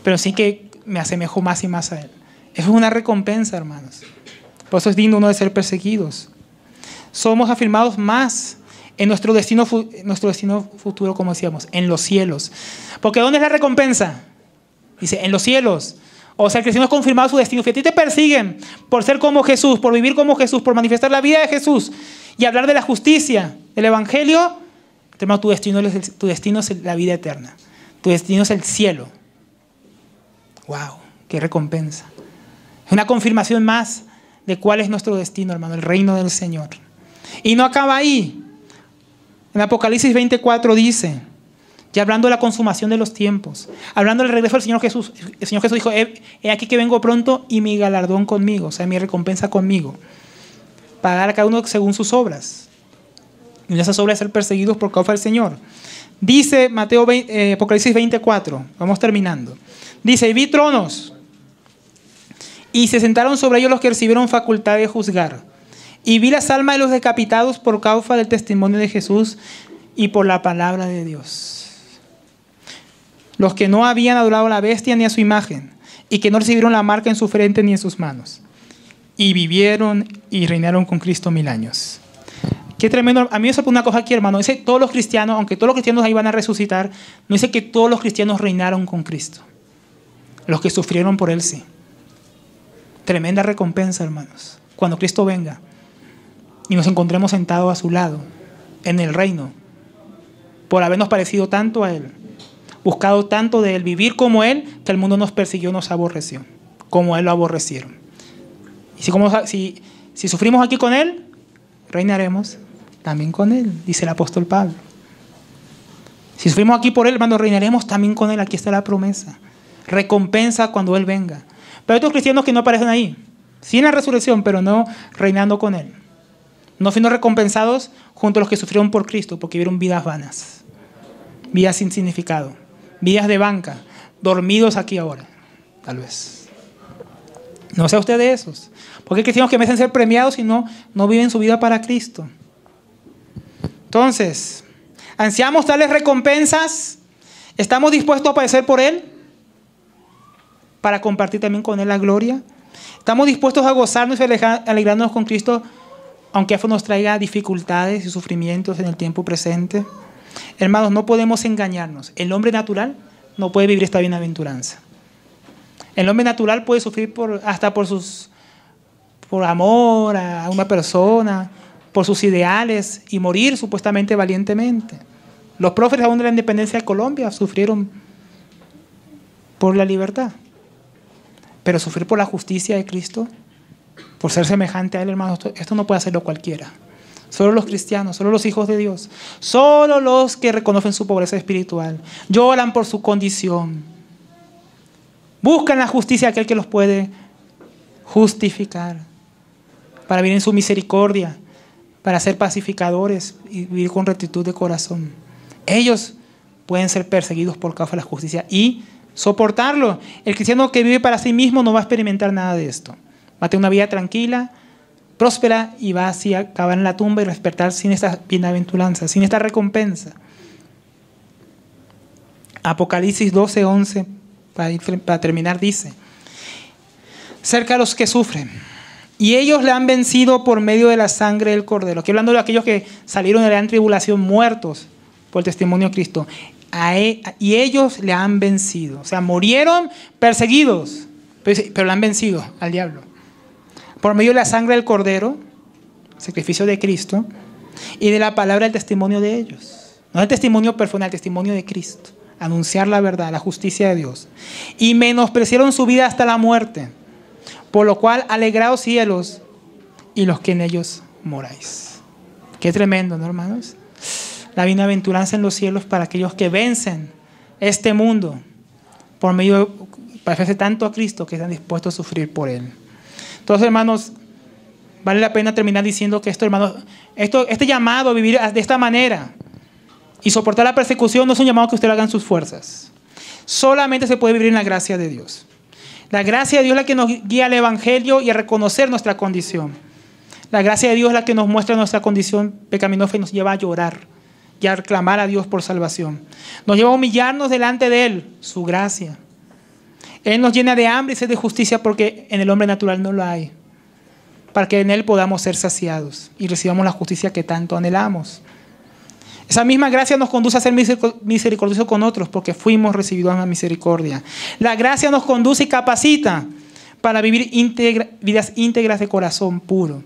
pero sí que me asemejo más y más a Él. Eso es una recompensa, hermanos. Por eso es digno uno de ser perseguidos. Somos afirmados más en nuestro destino futuro, como decíamos, en los cielos. Porque ¿dónde es la recompensa? Dice, en los cielos. O sea, el cristiano es confirmado su destino. Si a ti te persiguen por ser como Jesús, por vivir como Jesús, por manifestar la vida de Jesús y hablar de la justicia, del Evangelio, hermano, tu destino es la vida eterna. Tu destino es el cielo. ¡Wow! ¡Qué recompensa! Es una confirmación más de cuál es nuestro destino, hermano, el reino del Señor. Y no acaba ahí. En Apocalipsis 24 dice, ya hablando de la consumación de los tiempos, hablando del regreso del Señor Jesús, el Señor Jesús dijo, he aquí que vengo pronto y mi galardón conmigo, o sea, mi recompensa conmigo, para dar a cada uno según sus obras. Y en esas obras es ser perseguidos por causa del Señor. Dice Apocalipsis 24, vamos terminando. Dice, y vi tronos, y se sentaron sobre ellos los que recibieron facultad de juzgar. Y vi las almas de los decapitados por causa del testimonio de Jesús y por la palabra de Dios. Los que no habían adorado a la bestia ni a su imagen, y que no recibieron la marca en su frente ni en sus manos. Y vivieron y reinaron con Cristo 1000 años. Qué tremendo. A mí me sorprende una cosa aquí, hermano. Dice todos los cristianos, aunque todos los cristianos ahí van a resucitar, no dice que todos los cristianos reinaron con Cristo. Los que sufrieron por Él, sí. Tremenda recompensa, hermanos. Cuando Cristo venga y nos encontremos sentados a su lado, en el reino, por habernos parecido tanto a Él, buscado tanto de Él, vivir como Él, que el mundo nos persiguió, nos aborreció, como a Él lo aborrecieron. Y si sufrimos aquí con Él, reinaremos también con Él, dice el apóstol Pablo. Si sufrimos aquí por Él, hermano, reinaremos también con Él. Aquí está la promesa. Recompensa cuando Él venga. Pero hay otros cristianos que no aparecen ahí. Sí en la resurrección, pero no reinando con Él. No fueron recompensados junto a los que sufrieron por Cristo, porque vivieron vidas vanas. Vidas sin significado. Vidas de banca. Dormidos aquí ahora, tal vez. No sea usted de esos. Porque hay cristianos que merecen ser premiados y no viven su vida para Cristo. Entonces, ¿ansiamos tales recompensas? ¿Estamos dispuestos a padecer por Él? Para compartir también con Él la gloria. ¿Estamos dispuestos a gozarnos y alegrarnos con Cristo, aunque eso nos traiga dificultades y sufrimientos en el tiempo presente? Hermanos, no podemos engañarnos. El hombre natural no puede vivir esta bienaventuranza. El hombre natural puede sufrir hasta por amor a una persona, por sus ideales, y morir supuestamente valientemente. Los próceres aún de la independencia de Colombia sufrieron por la libertad. Pero sufrir por la justicia de Cristo, por ser semejante a Él, hermanos, esto no puede hacerlo cualquiera. Solo los cristianos, solo los hijos de Dios, solo los que reconocen su pobreza espiritual, lloran por su condición, buscan la justicia de aquel que los puede justificar, para vivir en su misericordia, para ser pacificadores y vivir con rectitud de corazón. Ellos pueden ser perseguidos por causa de la justicia y soportarlo. El cristiano que vive para sí mismo no va a experimentar nada de esto. Va a tener una vida tranquila, próspera, y va así a acabar en la tumba y despertar sin esta bienaventuranza, sin esta recompensa. Apocalipsis 12:11, para terminar, dice: cerca a los que sufren, y ellos le han vencido por medio de la sangre del Cordero. Aquí hablando de aquellos que salieron de la gran tribulación muertos por el testimonio de Cristo. Y ellos le han vencido. O sea, murieron perseguidos, pero le han vencido al diablo. Por medio de la sangre del Cordero, sacrificio de Cristo, y de la palabra del testimonio de ellos. No el testimonio personal, el testimonio de Cristo. Anunciar la verdad, la justicia de Dios. Y menospreciaron su vida hasta la muerte. Por lo cual, alegraos cielos y los que en ellos moráis. Qué tremendo, ¿no, hermanos? La bienaventuranza en los cielos para aquellos que vencen este mundo por medio de parecerse tanto a Cristo que están dispuestos a sufrir por Él. Entonces, hermanos, vale la pena terminar diciendo que este llamado a vivir de esta manera y soportar la persecución no es un llamado que usted lo haga en sus fuerzas. Solamente se puede vivir en la gracia de Dios. La gracia de Dios es la que nos guía al Evangelio y a reconocer nuestra condición. La gracia de Dios es la que nos muestra nuestra condición pecaminosa y nos lleva a llorar y a reclamar a Dios por salvación. Nos lleva a humillarnos delante de Él, su gracia. Él nos llena de hambre y sed de justicia porque en el hombre natural no lo hay. Para que en Él podamos ser saciados y recibamos la justicia que tanto anhelamos. Esa misma gracia nos conduce a ser misericordiosos con otros porque fuimos recibidos en la misericordia. La gracia nos conduce y capacita para vivir vidas íntegras de corazón puro.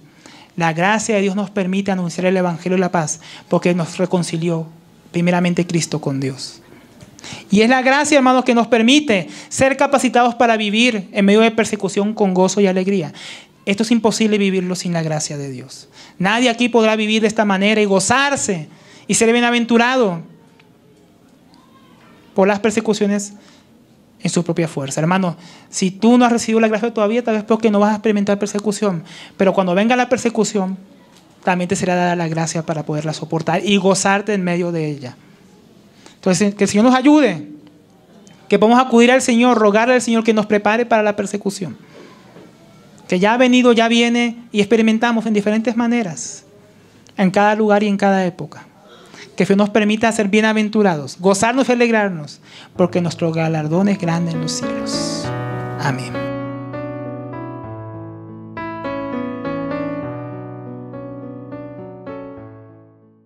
La gracia de Dios nos permite anunciar el Evangelio de la paz porque nos reconcilió primeramente Cristo con Dios. Y es la gracia, hermanos, que nos permite ser capacitados para vivir en medio de persecución con gozo y alegría. Esto es imposible vivirlo sin la gracia de Dios. Nadie aquí podrá vivir de esta manera y gozarse y ser bienaventurado por las persecuciones en su propia fuerza. Hermano, si tú no has recibido la gracia todavía, tal vez porque no vas a experimentar persecución. Pero cuando venga la persecución, también te será dada la gracia para poderla soportar y gozarte en medio de ella. Entonces, que el Señor nos ayude, que podamos acudir al Señor, rogarle al Señor que nos prepare para la persecución. Que ya ha venido, ya viene y experimentamos en diferentes maneras, en cada lugar y en cada época. Que Dios nos permita ser bienaventurados, gozarnos y alegrarnos, porque nuestro galardón es grande en los cielos. Amén.